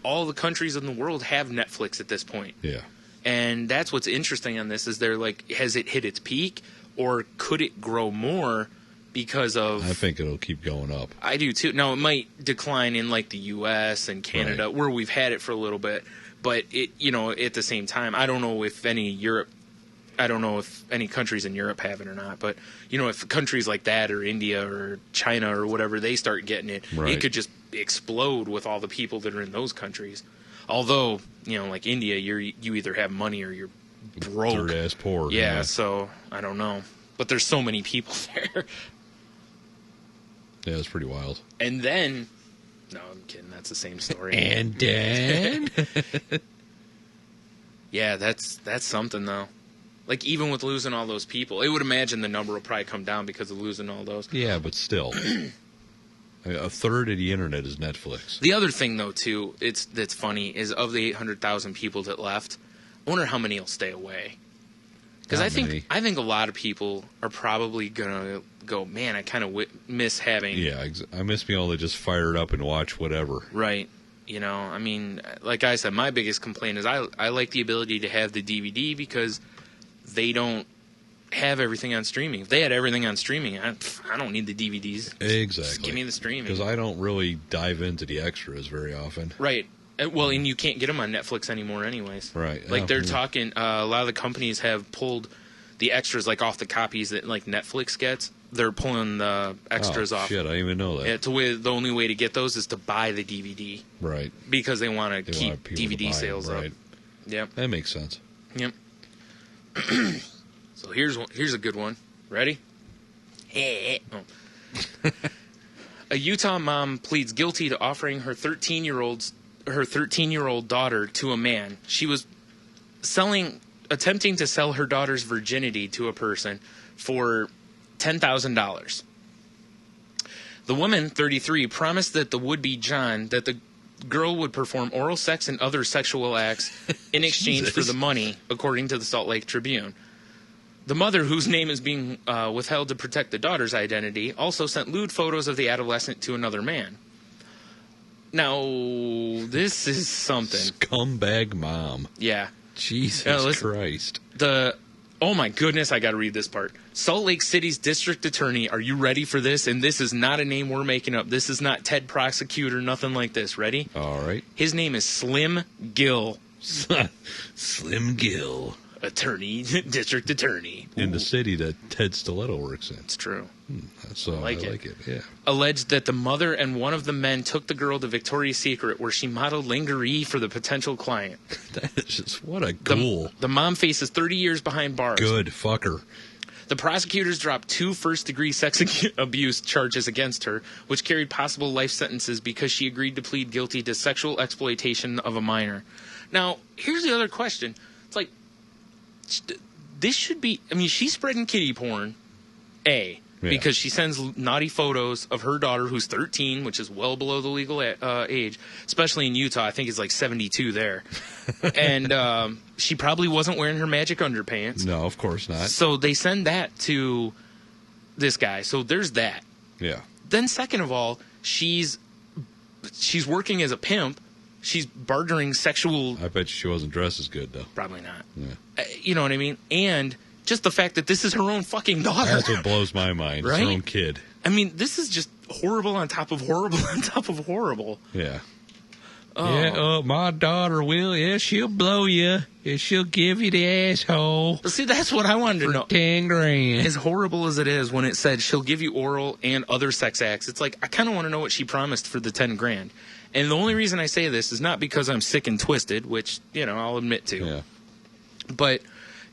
all the countries in the world have Netflix at this point. Yeah. And that's what's interesting on this is they're like, has it hit its peak or could it grow more? Because of, I think it'll keep going up. I do too. Now it might decline in like the U.S. and Canada where we've had it for a little bit, but it, at the same time, I don't know if any countries in Europe have it or not. But if countries like that or India or China or whatever they start getting it, it could just explode with all the people that are in those countries. Although like India, you either have money or you're broke, dirt ass poor. Yeah, so I don't know, but there's so many people there. Yeah, it's pretty wild. And then, no, I'm kidding. That's the same story. And then, yeah, that's something though. Like even with losing all those people, I would imagine the number will probably come down because of losing all those. Yeah, but still, a third of the internet is Netflix. The other thing though, too, that's funny is of the 800,000 people that left, I wonder how many will stay away. Because I think a lot of people are probably gonna go, man, I kind of miss having. Yeah, I miss being able to just fire it up and watch whatever. Right. I mean, like I said, my biggest complaint is I like the ability to have the DVD because they don't have everything on streaming. If they had everything on streaming, I don't need the DVDs. Exactly. Just give me the streaming. Because I don't really dive into the extras very often. Right. Well, and you can't get them on Netflix anymore anyways. Right. Like they're talking, a lot of the companies have pulled the extras like off the copies that like Netflix gets, they're pulling the extras off. Shit, I didn't even know that. The only way to get those is to buy the DVD. Right. Because they want to keep DVD sales up. Right. Yep. That makes sense. Yep. So here's a good one. Ready? Oh. A Utah mom pleads guilty to offering her 13-year-old daughter to a man. She was attempting to sell her daughter's virginity to a person for $10,000. The woman, 33, promised that the would-be John that the girl would perform oral sex and other sexual acts in exchange for the money, according to the Salt Lake Tribune. The mother, whose name is being withheld to protect the daughter's identity, also sent lewd photos of the adolescent to another man. Now, this is something. Scumbag mom. Yeah. Jesus Christ. Oh my goodness, I gotta read this part. Salt Lake City's district attorney, are you ready for this? And this is not a name we're making up. This is not Ted Prosecutor, nothing like this. Ready? All right. His name is Slim Gill. Slim Gill. District attorney. In the city that Ted Stiletto works in. It's true. So I like it, yeah. Alleged that the mother and one of the men took the girl to Victoria's Secret, where she modeled lingerie for the potential client. That is just, what a ghoul. The mom faces 30 years behind bars. Good, fucker. The prosecutors dropped 2 first-degree sex abuse charges against her, which carried possible life sentences because she agreed to plead guilty to sexual exploitation of a minor. Now, here's the other question. It's like, this should be, I mean, she's spreading kiddie porn, because she sends naughty photos of her daughter, who's 13, which is well below the legal age, especially in Utah. I think it's like 72 there. And she probably wasn't wearing her magic underpants. No, of course not. So they send that to this guy. So there's that. Yeah. Then second of all, she's working as a pimp. She's bartering sexual... I bet she wasn't dressed as good, though. Probably not. Yeah. You know what I mean? And just the fact that this is her own fucking daughter. That's what blows my mind. Right? It's her own kid. I mean, this is just horrible on top of horrible on top of horrible. Yeah. Oh. Yeah, my daughter will. Yeah, she'll blow you. Yeah, she'll give you the asshole. See, that's what I wanted to know. 10 grand. As horrible as it is when it said she'll give you oral and other sex acts, it's like, I kind of want to know what she promised for the 10 grand. And the only reason I say this is not because I'm sick and twisted, which, I'll admit to. Yeah. But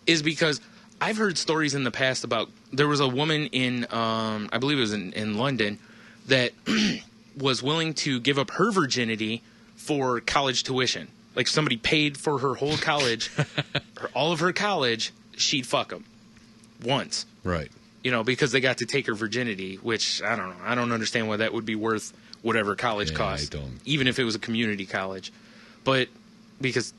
is because I've heard stories in the past about, there was a woman in, I believe it was in London, that was willing to give up her virginity for college tuition. Like, somebody paid for her whole college, all of her college, she'd fuck them. Once. Right. Because they got to take her virginity, which, I don't know. I don't understand why that would be worth whatever college costs. I don't. Even if it was a community college. But, because,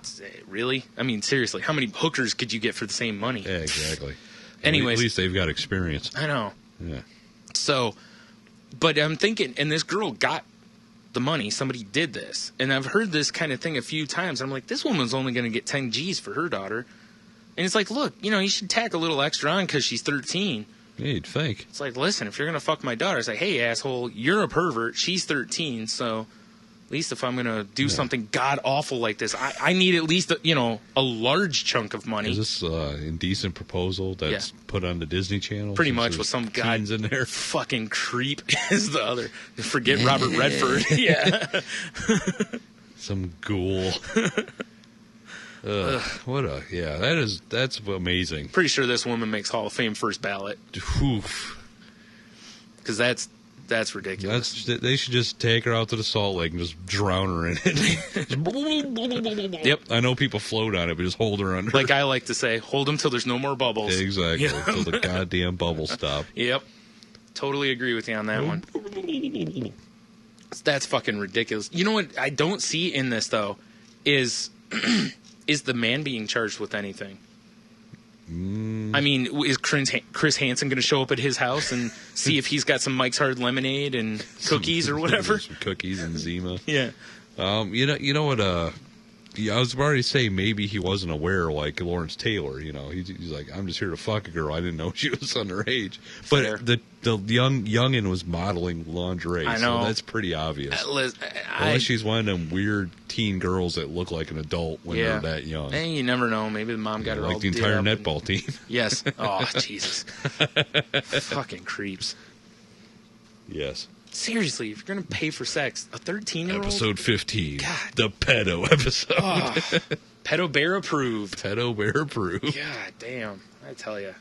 really? I mean, seriously, how many hookers could you get for the same money? Yeah, exactly. Anyways. At least they've got experience. I know. Yeah. So, but I'm thinking, and this girl got the money. Somebody did this. And I've heard this kind of thing a few times. I'm like, this woman's only going to get 10 G's for her daughter. And it's like, look, you should tack a little extra on because she's 13. Yeah, you'd think. It's like, listen, if you're going to fuck my daughter, it's like, hey, asshole, you're a pervert. She's 13, so at least if I'm going to do something god-awful like this, I need at least, a large chunk of money. Is this indecent proposal that's put on the Disney Channel? Pretty much with some guy in there. Fucking creep is the other. Forget Robert Redford. Yeah. Some ghoul. That's amazing. Pretty sure this woman makes Hall of Fame first ballot. Oof. Because that's ridiculous. They should just take her out to the Salt Lake and just drown her in it. Yep. I know people float on it, but just hold her under. Like I like to say, hold them till there's no more bubbles. Exactly. Till the goddamn bubbles stop. Yep. Totally agree with you on that one. That's fucking ridiculous. You know what I don't see in this, though, is the man being charged with anything? I mean, is Chris Hansen going to show up at his house and see if he's got some Mike's Hard Lemonade and cookies or whatever? Some cookies and Zima. Yeah. You know what? I was about to say maybe he wasn't aware, like Lawrence Taylor. He's like, I'm just here to fuck a girl. I didn't know she was underage. But Fair. the youngin was modeling lingerie. I know. So that's pretty obvious. Unless she's one of them weird teen girls that look like an adult when they're that young. And you never know. Maybe the mom got her all like the entire netball team. Yes. Oh, Jesus. Fucking creeps. Yes. Seriously, if you're going to pay for sex, a 13-year-old? Episode 15. God. The pedo episode. Oh, pedo bear approved. Pedo bear approved. God damn. I tell you.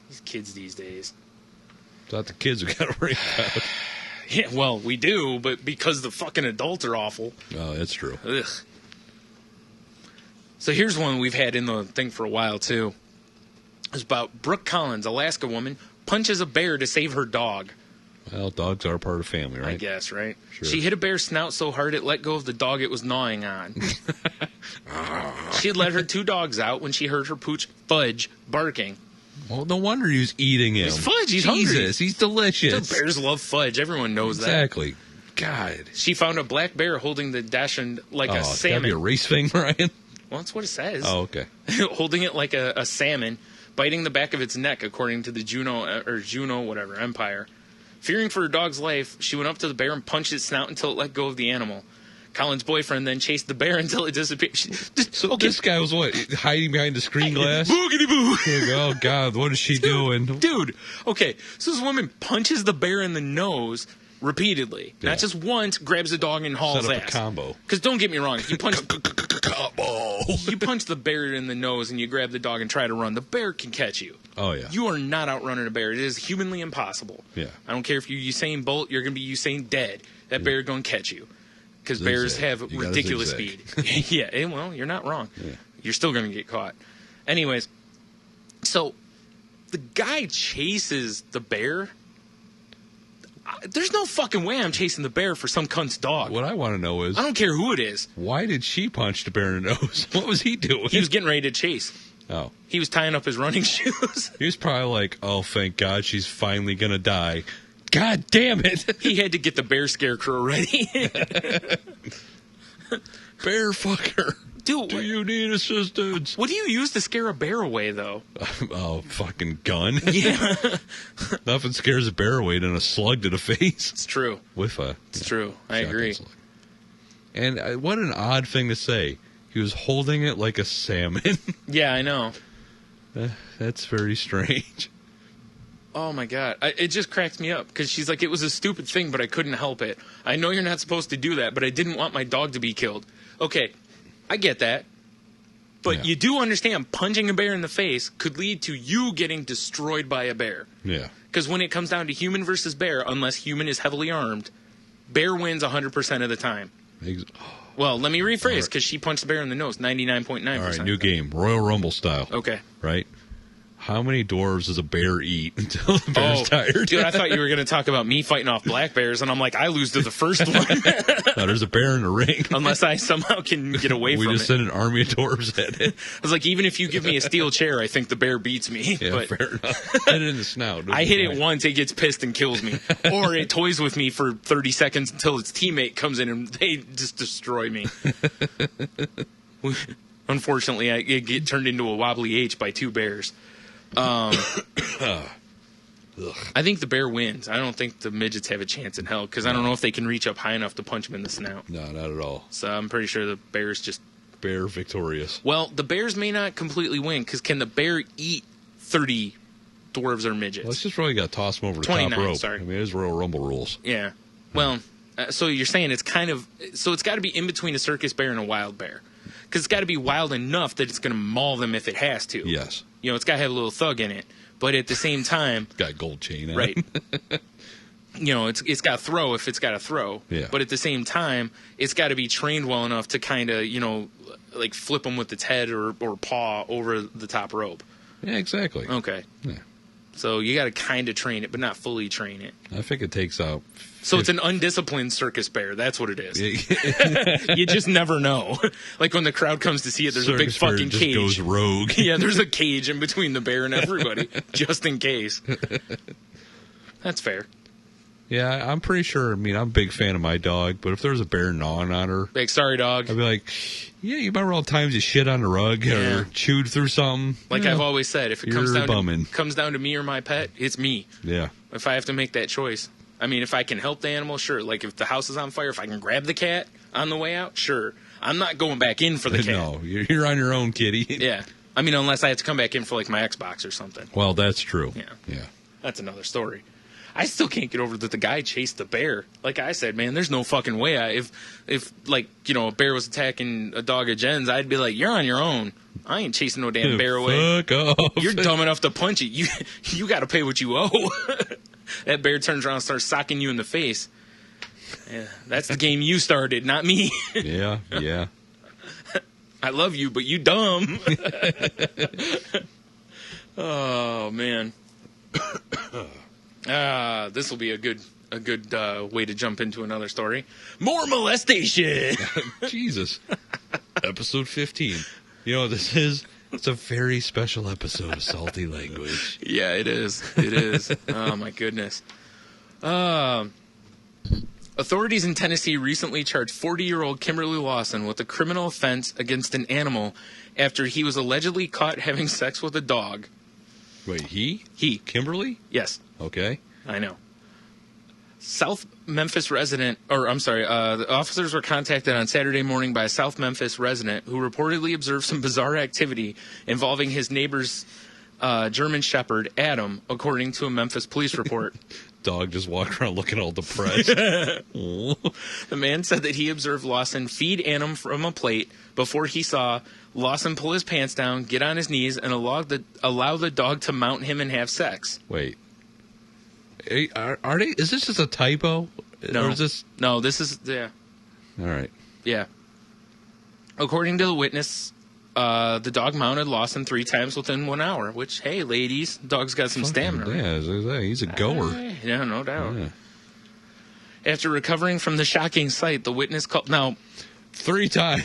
These kids these days. It's not the kids we got to worry about. Yeah, well, we do, but because the fucking adults are awful. Oh, that's true. Ugh. So here's one we've had in the thing for a while, too. It's about Brooke Collins, Alaska woman, punches a bear to save her dog. Well, dogs are part of family, right? I guess, right? Sure. She hit a bear's snout so hard it let go of the dog it was gnawing on. She had let her 2 dogs out when she heard her pooch, Fudge, barking. Well, no wonder he was eating him. He's Fudge. He's Jesus, hungry. he's delicious. The bears love Fudge. Everyone knows that. Exactly. God. She found a black bear holding the dash like a It's salmon. gotta be a race thing, Ryan. Well, that's what it says. Oh, okay. Holding it like a salmon, biting the back of its neck, according to the Juneau, whatever, Empire. Fearing for her dog's life, she went up to the bear and punched its snout until it let go of the animal. Collins' boyfriend then chased the bear until it disappeared. So this guy was what? Hiding behind the screen glass? Boogity boo! Oh, God, what is she doing? Dude, okay, so this woman punches the bear in the nose repeatedly. Yeah. Not just once, grabs the dog and hauls Set up ass. a combo. Because don't get me wrong, if you punch... Combo! You punch the bear in the nose and you grab the dog and try to run, the bear can catch you. Oh, yeah. You are not outrunning a bear. It is humanly impossible. Yeah. I don't care if you're Usain Bolt, you're going to be Usain dead. That bear going to catch you. Because bears have ridiculous speed. Yeah, well, you're not wrong. Yeah. You're still going to get caught. Anyways, so the guy chases the bear. There's no fucking way I'm chasing the bear for some cunt's dog. What I want to know is... I don't care who it is. Why did she punch the bear in the nose? What was he doing? He was getting ready to chase. Oh. He was tying up his running shoes. He was probably like, oh, thank God, she's finally going to die. God damn it. He had to get the bear scarecrow ready. Bear fucker. Dude, do you need assistance? What do you use to scare a bear away, though? Oh, fucking gun. Yeah. Nothing scares a bear away than a slug to the face. It's true. It's true. I agree. Slug. And what an odd thing to say. He was holding it like a salmon. Yeah, I know. That's very strange. Oh, my God. It just cracked me up because she's like, it was a stupid thing, but I couldn't help it. I know you're not supposed to do that, but I didn't want my dog to be killed. Okay, I get that. But you do understand punching a bear in the face could lead to you getting destroyed by a bear. Yeah. Because when it comes down to human versus bear, unless human is heavily armed, bear wins 100% of the time. Well, let me rephrase, because she punched the bear in the nose 99.9%. All right, new game. Royal Rumble style. Okay. Right? How many dwarves does a bear eat until the bear's tired? Dude, I thought you were going to talk about me fighting off black bears, and I'm like, I lose to the first one. No, there's a bear in the ring. Unless I somehow can get away from it. We just sent an army of dwarves at it. I was like, even if you give me a steel chair, I think the bear beats me. Yeah, but fair enough. Hit it in the snout. I hit it once, it gets pissed and kills me. Or it toys with me for 30 seconds until its teammate comes in and they just destroy me. Unfortunately, I get turned into a wobbly H by 2 bears. I think the bear wins. I don't think the midgets have a chance in hell because I don't know if they can reach up high enough to punch him in the snout. No, not at all. So I'm pretty sure the bear's just... Bear victorious. Well, the bears may not completely win because can the bear eat 30 dwarves or midgets? Let's just really got to toss them over the top rope. Sorry. I mean, it is Royal Rumble rules. Yeah. Well, so you're saying it's kind of... So it's got to be in between a circus bear and a wild bear. Because it's got to be wild enough that it's going to maul them if it has to. Yes. You know, it's got to have a little thug in it. But at the same time... Got gold chain on right. You know, it's got to throw if it's got to throw. Yeah. But at the same time, it's got to be trained well enough to kind of, you know, like flip them with its head or paw over the top rope. Yeah, exactly. Okay. Yeah. So you got to kind of train it, but not fully train it. I think it takes out... So it's an undisciplined circus bear. That's what it is. You just never know. Like when the crowd comes to see it, there's a big fucking just cage. Goes rogue. Yeah, there's a cage in between the bear and everybody, just in case. That's fair. Yeah, I'm pretty sure. I mean, I'm a big fan of my dog, but if there's a bear gnawing on her, like, sorry, dog. I'd be like, yeah, you remember all the times you shit on the rug or chewed through something? Like I've always said, if it comes down to me or my pet, it's me. Yeah. If I have to make that choice. I mean, if I can help the animal, sure. Like if the house is on fire, if I can grab the cat on the way out, sure. I'm not going back in for the cat. No, you're on your own, kitty. Yeah. I mean, unless I have to come back in for, like, my Xbox or something. Well, that's true. Yeah. That's another story. I still can't get over that the guy chased the bear. Like I said, man, there's no fucking way. If like, you know, a bear was attacking a dog of Jen's, I'd be like, you're on your own. I ain't chasing no damn bear away. Fuck off. You're dumb enough to punch it. You got to pay what you owe. That bear turns around and starts socking you in the face. Yeah, that's the game you started, not me. Yeah. I love you, but you dumb. Oh, man. This will be a good way to jump into another story. More molestation. Jesus. Episode 15. You know what this is? It's a very special episode of Salty Language. Yeah, it is. It is. Oh, my goodness. Authorities in Tennessee recently charged 40-year-old Kimberly Lawson with a criminal offense against an animal after he was allegedly caught having sex with a dog. Wait, he? Kimberly? Yes. Okay. I know. The officers were contacted on Saturday morning by a South Memphis resident who reportedly observed some bizarre activity involving his neighbor's German Shepherd, Adam, according to a Memphis police report. Dog just walked around looking all depressed. The man said that he observed Lawson feed Adam from a plate before he saw Lawson pull his pants down, get on his knees, and allow the dog to mount him and have sex. Wait. Are they? Is this just a typo? No. Or is this? No, this is, yeah. All right. Yeah. According to the witness, the dog mounted Lawson 3 times within 1 hour, which, hey, ladies, dog's got some stamina. Yeah, he's a goer. Yeah, no doubt. Yeah. After recovering from the shocking sight, the witness called... Now, 3 times.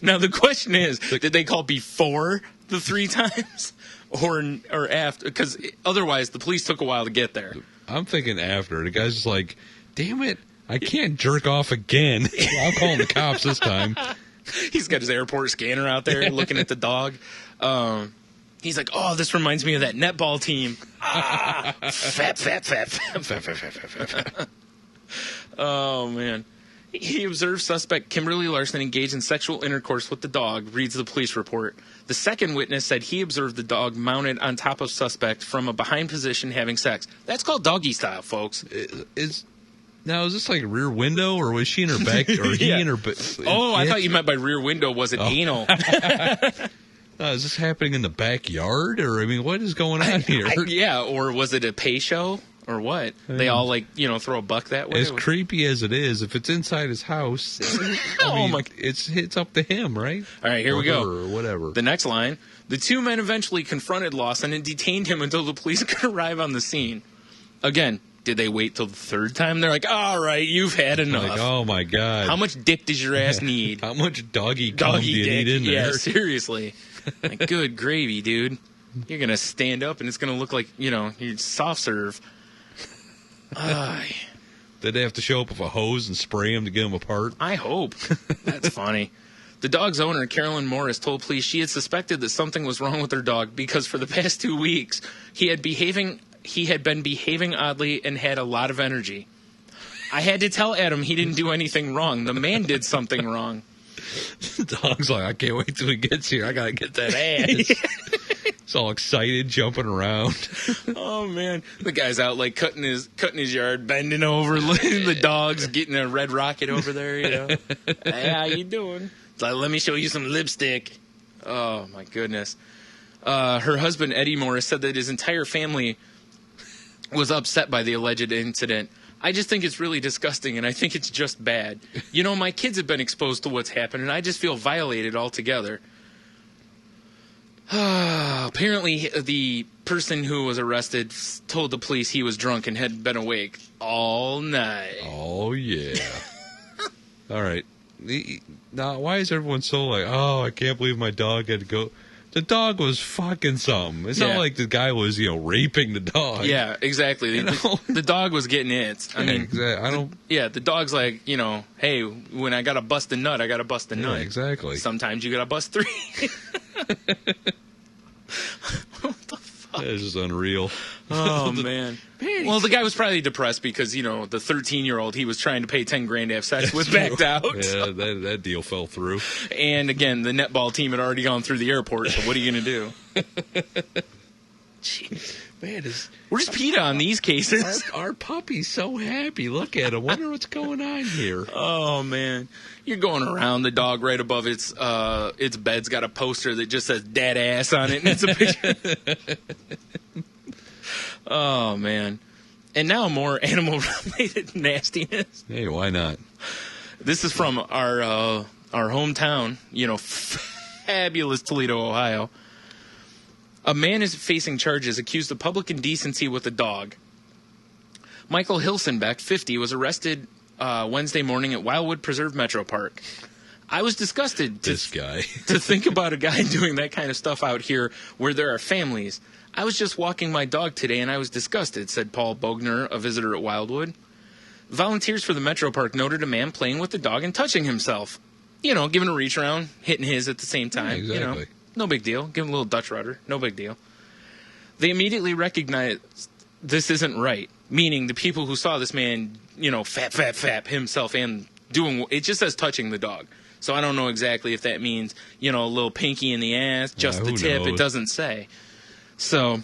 Now the question is, did they call before the 3 times or after? Because otherwise, the police took a while to get there. I'm thinking after. The guy's just like, damn it, I can't jerk off again. I'm calling the cops this time. He's got his airport scanner out there looking at the dog. He's like, oh, this reminds me of that netball team. Fap. Oh, man. He observed suspect Kimberly Larson engage in sexual intercourse with the dog, reads the police report. The second witness said he observed the dog mounted on top of suspect from a behind position having sex. That's called doggy style, folks. Now, is this like rear window, or was she in her back, or he in her back? Oh, I thought you meant by rear window, was it anal? Is this happening in the backyard, or, I mean, what is going on here? Yeah, or was it a pay show, or what? They all, like, throw a buck that way? As creepy as it is, if it's inside his house, it's up to him, right? All right, here we go. Or whatever. The next line, the 2 men eventually confronted Lawson and detained him until the police could arrive on the scene. Again, did they wait till the 3rd time? They're like, all right, you've had enough. Like, oh, my God. How much dick does your ass need? How much doggy cum do you need in there? Yeah, seriously. Like, good gravy, dude. You're going to stand up, and it's going to look like, you're soft serve. Did they have to show up with a hose and spray him to get him apart? I hope. That's funny. The dog's owner, Carolyn Morris, told police she had suspected that something was wrong with her dog because for the past 2 weeks, he had been behaving oddly and had a lot of energy. I had to tell Adam he didn't do anything wrong. The man did something wrong. The dog's like, I can't wait till he gets here. I got to get that ass. He's all excited, jumping around. Oh, man. The guy's out, like, cutting his yard, bending over. The dog's getting a red rocket over there, Hey, how you doing? It's like, let me show you some lipstick. Oh, my goodness. Her husband, Eddie Morris, said that his entire family was upset by the alleged incident. I just think it's really disgusting, and I think it's just bad. My kids have been exposed to what's happened, and I just feel violated altogether. Apparently, the person who was arrested told the police he was drunk and had been awake all night. Oh, yeah. All right. Now, why is everyone so like, oh, I can't believe my dog had to go... The dog was fucking something. It's not like the guy was, raping the dog. Yeah, exactly. The dog was getting it. I mean, exactly. The dog's like, hey, when I gotta bust a nut, I gotta bust a nut. Exactly. Sometimes you gotta bust 3. What the fuck? fuck? That is just unreal. Oh, man. Well, the guy was probably depressed because, the 13-year-old he was trying to pay 10 grand to have sex with backed out. Yeah, that deal fell through. And, again, the netball team had already gone through the airport, so what are you going to do? Jeez. Man, we're just PETA on these cases. Our puppy's so happy. Look at him. Wonder what's going on here. Oh, man. You're going around, the dog right above its bed's got a poster that just says "Dad ass" on it, and it's a picture. Oh, man. And now more animal-related nastiness. Hey, why not? This is from our hometown, fabulous Toledo, Ohio. A man is facing charges accused of public indecency with a dog. Michael Hilsenbeck, 50, was arrested Wednesday morning at Wildwood Preserve Metro Park. I was disgusted to think about a guy doing that kind of stuff out here where there are families. I was just walking my dog today and I was disgusted, said Paul Bogner, a visitor at Wildwood. Volunteers for the Metro Park noted a man playing with the dog and touching himself. Giving a reach around, hitting his at the same time. Yeah, exactly. No big deal. Give him a little Dutch rudder. No big deal. They immediately recognized this isn't right, meaning the people who saw this man, fap himself and doing it just says touching the dog. So I don't know exactly if that means, a little pinky in the ass, just the tip. Knows? It doesn't say. So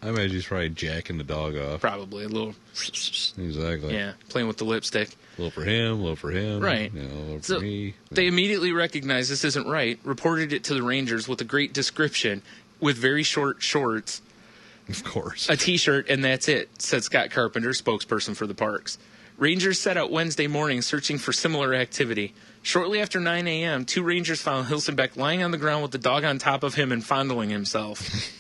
I imagine he's probably jacking the dog off. Probably a little. Exactly. Yeah, playing with the lipstick. A little for him, a little for him. Right. A little for me. They immediately recognized this isn't right, reported it to the Rangers with a great description with very short shorts. Of course. A T-shirt, and that's it, said Scott Carpenter, spokesperson for the parks. Rangers set out Wednesday morning searching for similar activity. Shortly after 9 a.m., 2 Rangers found Hilsenbeck lying on the ground with the dog on top of him and fondling himself.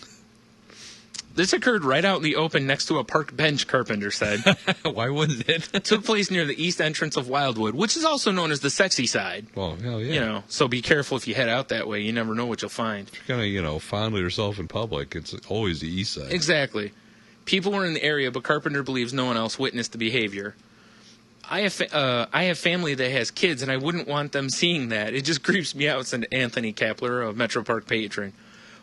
This occurred right out in the open next to a park bench, Carpenter said. Why wouldn't it? Took place near the east entrance of Wildwood, which is also known as the sexy side. Well, hell yeah. So be careful if you head out that way. You never know what you'll find. If you're going to, fondle yourself in public, it's always the east side. Exactly. People were in the area, but Carpenter believes no one else witnessed the behavior. I have family that has kids, and I wouldn't want them seeing that. It just creeps me out, said Anthony Kapler, a Metro Park patron.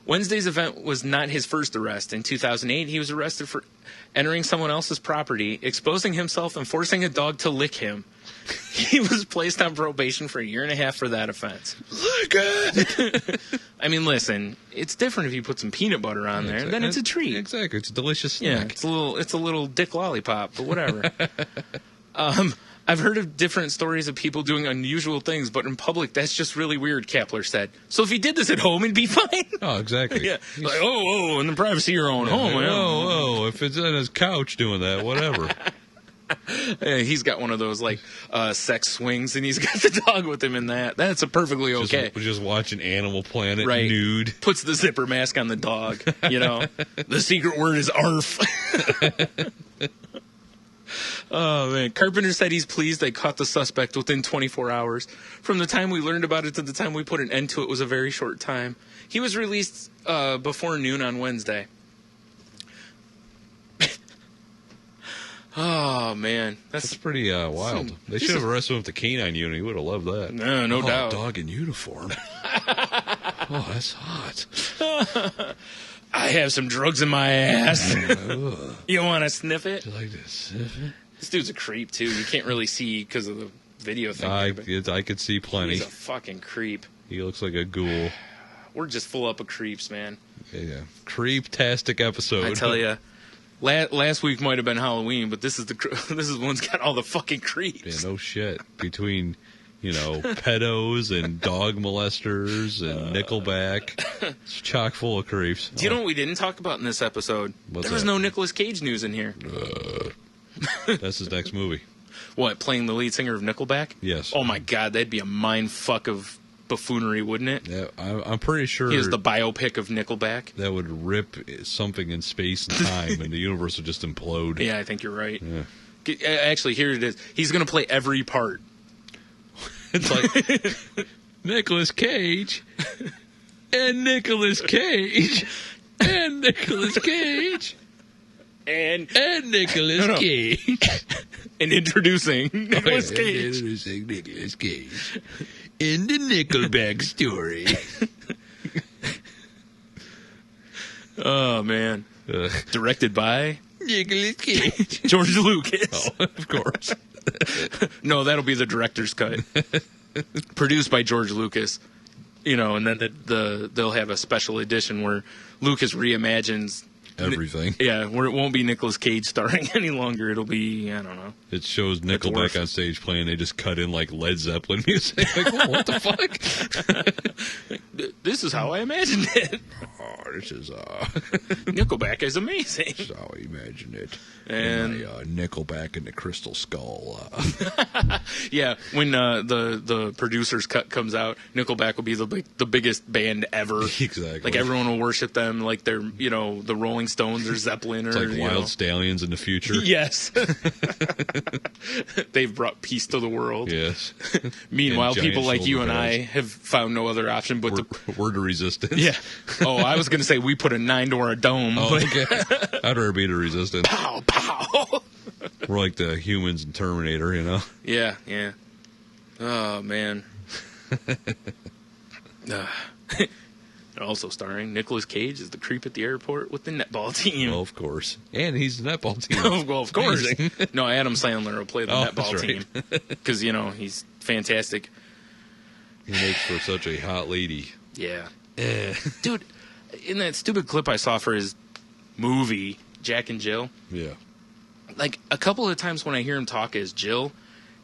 Wednesday's event was not his first arrest. In 2008, he was arrested for entering someone else's property, exposing himself, and forcing a dog to lick him. He was placed on probation for 1.5 years for that offense. Lick it! I mean, listen, it's different if you put some peanut butter on there, then it's a treat. Exactly, it's a delicious snack. Yeah, it's a little dick lollipop, but whatever. I've heard of different stories of people doing unusual things, but in public, that's just really weird, Kapler said. So if he did this at home, it'd be fine. Oh, exactly. Yeah. Like, in the privacy of your own home. If it's on his couch doing that, whatever. Yeah, he's got one of those, sex swings, and he's got the dog with him in that. That's a perfectly okay. Just watching Animal Planet nude. Puts the zipper mask on the dog, The secret word is ARF. Oh, man. Carpenter said he's pleased they caught the suspect within 24 hours. From the time we learned about it to the time we put an end to it was a very short time. He was released before noon on Wednesday. Oh, man. That's pretty wild. They should have arrested him with the canine unit. He would have loved that. No doubt. Dog in uniform. Oh, that's hot. I have some drugs in my ass. You want to sniff it? Would you like to sniff it? This dude's a creep, too. You can't really see because of the video thing. I could see plenty. He's a fucking creep. He looks like a ghoul. We're just full up of creeps, man. Yeah. Creep-tastic episode. I tell you, last week might have been Halloween, but this is one's got all the fucking creeps. Yeah, no shit. Between... pedos and dog molesters and Nickleback. It's chock full of creeps. Do you know what we didn't talk about in this episode? There was no Nicolas Cage news in here. That's his next movie. What, playing the lead singer of Nickelback? Yes. Oh my God, that'd be a mind fuck of buffoonery, wouldn't it? Yeah, I'm pretty sure he is the biopic of Nickelback. That would rip something in space and time, and the universe would just implode. Yeah, I think you're right. Yeah. Actually, here it is. He's going to play every part. It's like Nicolas Cage and Nicolas Cage and Nicolas Cage and Nicolas Cage and introducing Nicolas Cage. Introducing Nicolas Cage in the Nickelback story. Oh, man. Directed by Nicolas Cage. George Lucas. Oh, of course. No, that'll be the director's cut. Produced by George Lucas. You know, and then they'll have a special edition where Lucas reimagines everything. Yeah, where it won't be Nicolas Cage starring any longer. It'll be, I don't know. It shows Nickleback on stage playing. They just cut in like Led Zeppelin music. Like, oh, what the fuck? This is how I imagined it. Oh, this is Nickelback is amazing. This is how I imagined it. And Nickelback and the Crystal Skull. Yeah, when the producer's cut comes out, Nickelback will be the biggest band ever. Exactly. Like everyone will worship them like they're, you know, the Rolling Stones or Zeppelin, it's or like Wild Stallions in the future. Yes. They've brought peace to the world. Yes. Meanwhile, people like you and bells. I have found no other option but we're the resistance. Yeah. Oh, I was going to say we put a 9 door a dome. Oh, okay. I'd rather be the resistance. Pow, pow. We're like the humans in Terminator, you know? Yeah, yeah. Oh, man. Also starring Nicolas Cage as the creep at the airport with the netball team. Well, of course. And he's the netball team. Well, of course. No, Adam Sandler will play the netball team. Right. Because, you know, he's fantastic. He makes for such a hot lady. Yeah. Dude, in that stupid clip I saw for his movie, Jack and Jill, Yeah. like a couple of times when I hear him talk as Jill,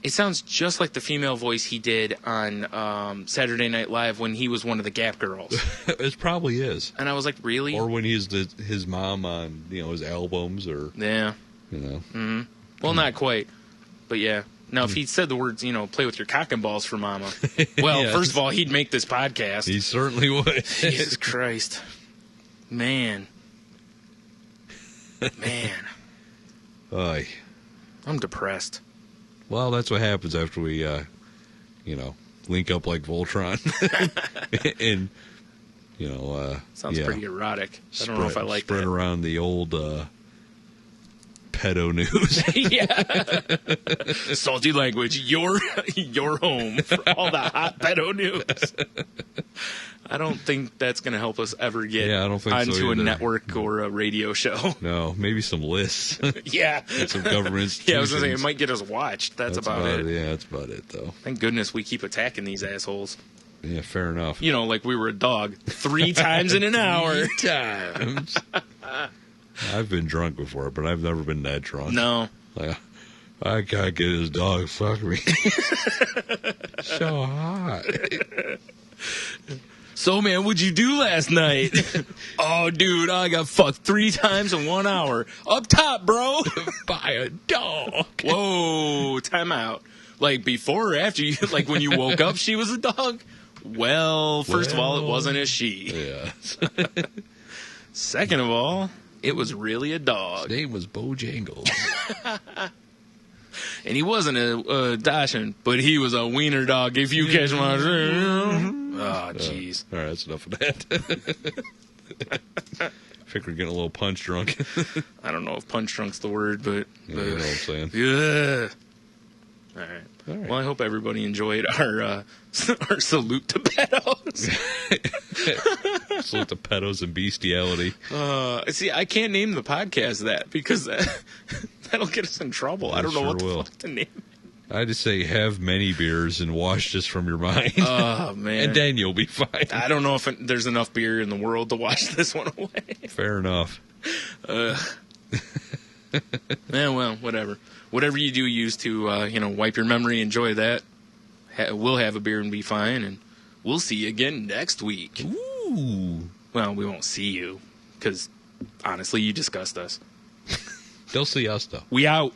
it sounds just like the female voice he did on Saturday Night Live when he was one of the Gap Girls. It probably is. And I was like, really? Or when he's his mom on, you know, his albums or, Yeah. you know. Mm-hmm. Well, not quite. But yeah. Now, if he'd said the words, you know, play with your cock and balls for mama, well, Yeah. first of all, he'd make this podcast. He certainly would. Jesus Christ. Man. Man. Aye. I'm depressed. Well, that's what happens after we, you know, link up like Voltron. And, you know, Sounds pretty erotic. I don't know if I like spread that. around the old pedo news. Yeah. Salty language. Your home for all the hot pedo news. I don't think that's going to help us ever get I don't think so onto a either. network or a radio show. No, maybe some lists. Yeah. And some government institutions. Yeah, I was going to say, it might get us watched. That's about it. Yeah, that's about it, though. Thank goodness we keep attacking these assholes. Yeah, fair enough. You know, like we were a dog 3 times in an hour. 3 times. I've been drunk before, but I've never been that drunk. No. Like, I gotta get his dog. Fuck me. So hot. So, man, what'd you do last night? Oh, dude, I got fucked 3 times in 1 hour. Up top, bro. By a dog. Whoa, time out. Like, before or after you, like, when you woke up, she was a dog? Well, first of all, it wasn't a she. Yeah. Second of all, it was really a dog. His name was Bojangles. And he wasn't a Dachshund, but he was a wiener dog, if you catch my drift. Oh, jeez. All right, that's enough of that. I think we're getting a little punch drunk. I don't know if punch drunk's the word, but... You know what I'm saying? Yeah. All right. Well, I hope everybody enjoyed our salute to pedos. Salute to pedos and bestiality. See, I can't name the podcast that because that'll get us in trouble. I don't know what the fuck to name. I just say have many beers and wash this from your mind. Oh, man. And then you'll be fine. I don't know if there's enough beer in the world to wash this one away. Fair enough. Yeah, well, whatever. Whatever you do use to, wipe your memory, enjoy that. We'll have a beer and be fine, and we'll see you again next week. Ooh. Well, we won't see you, because, honestly, you disgust us. They'll see us, though. We out.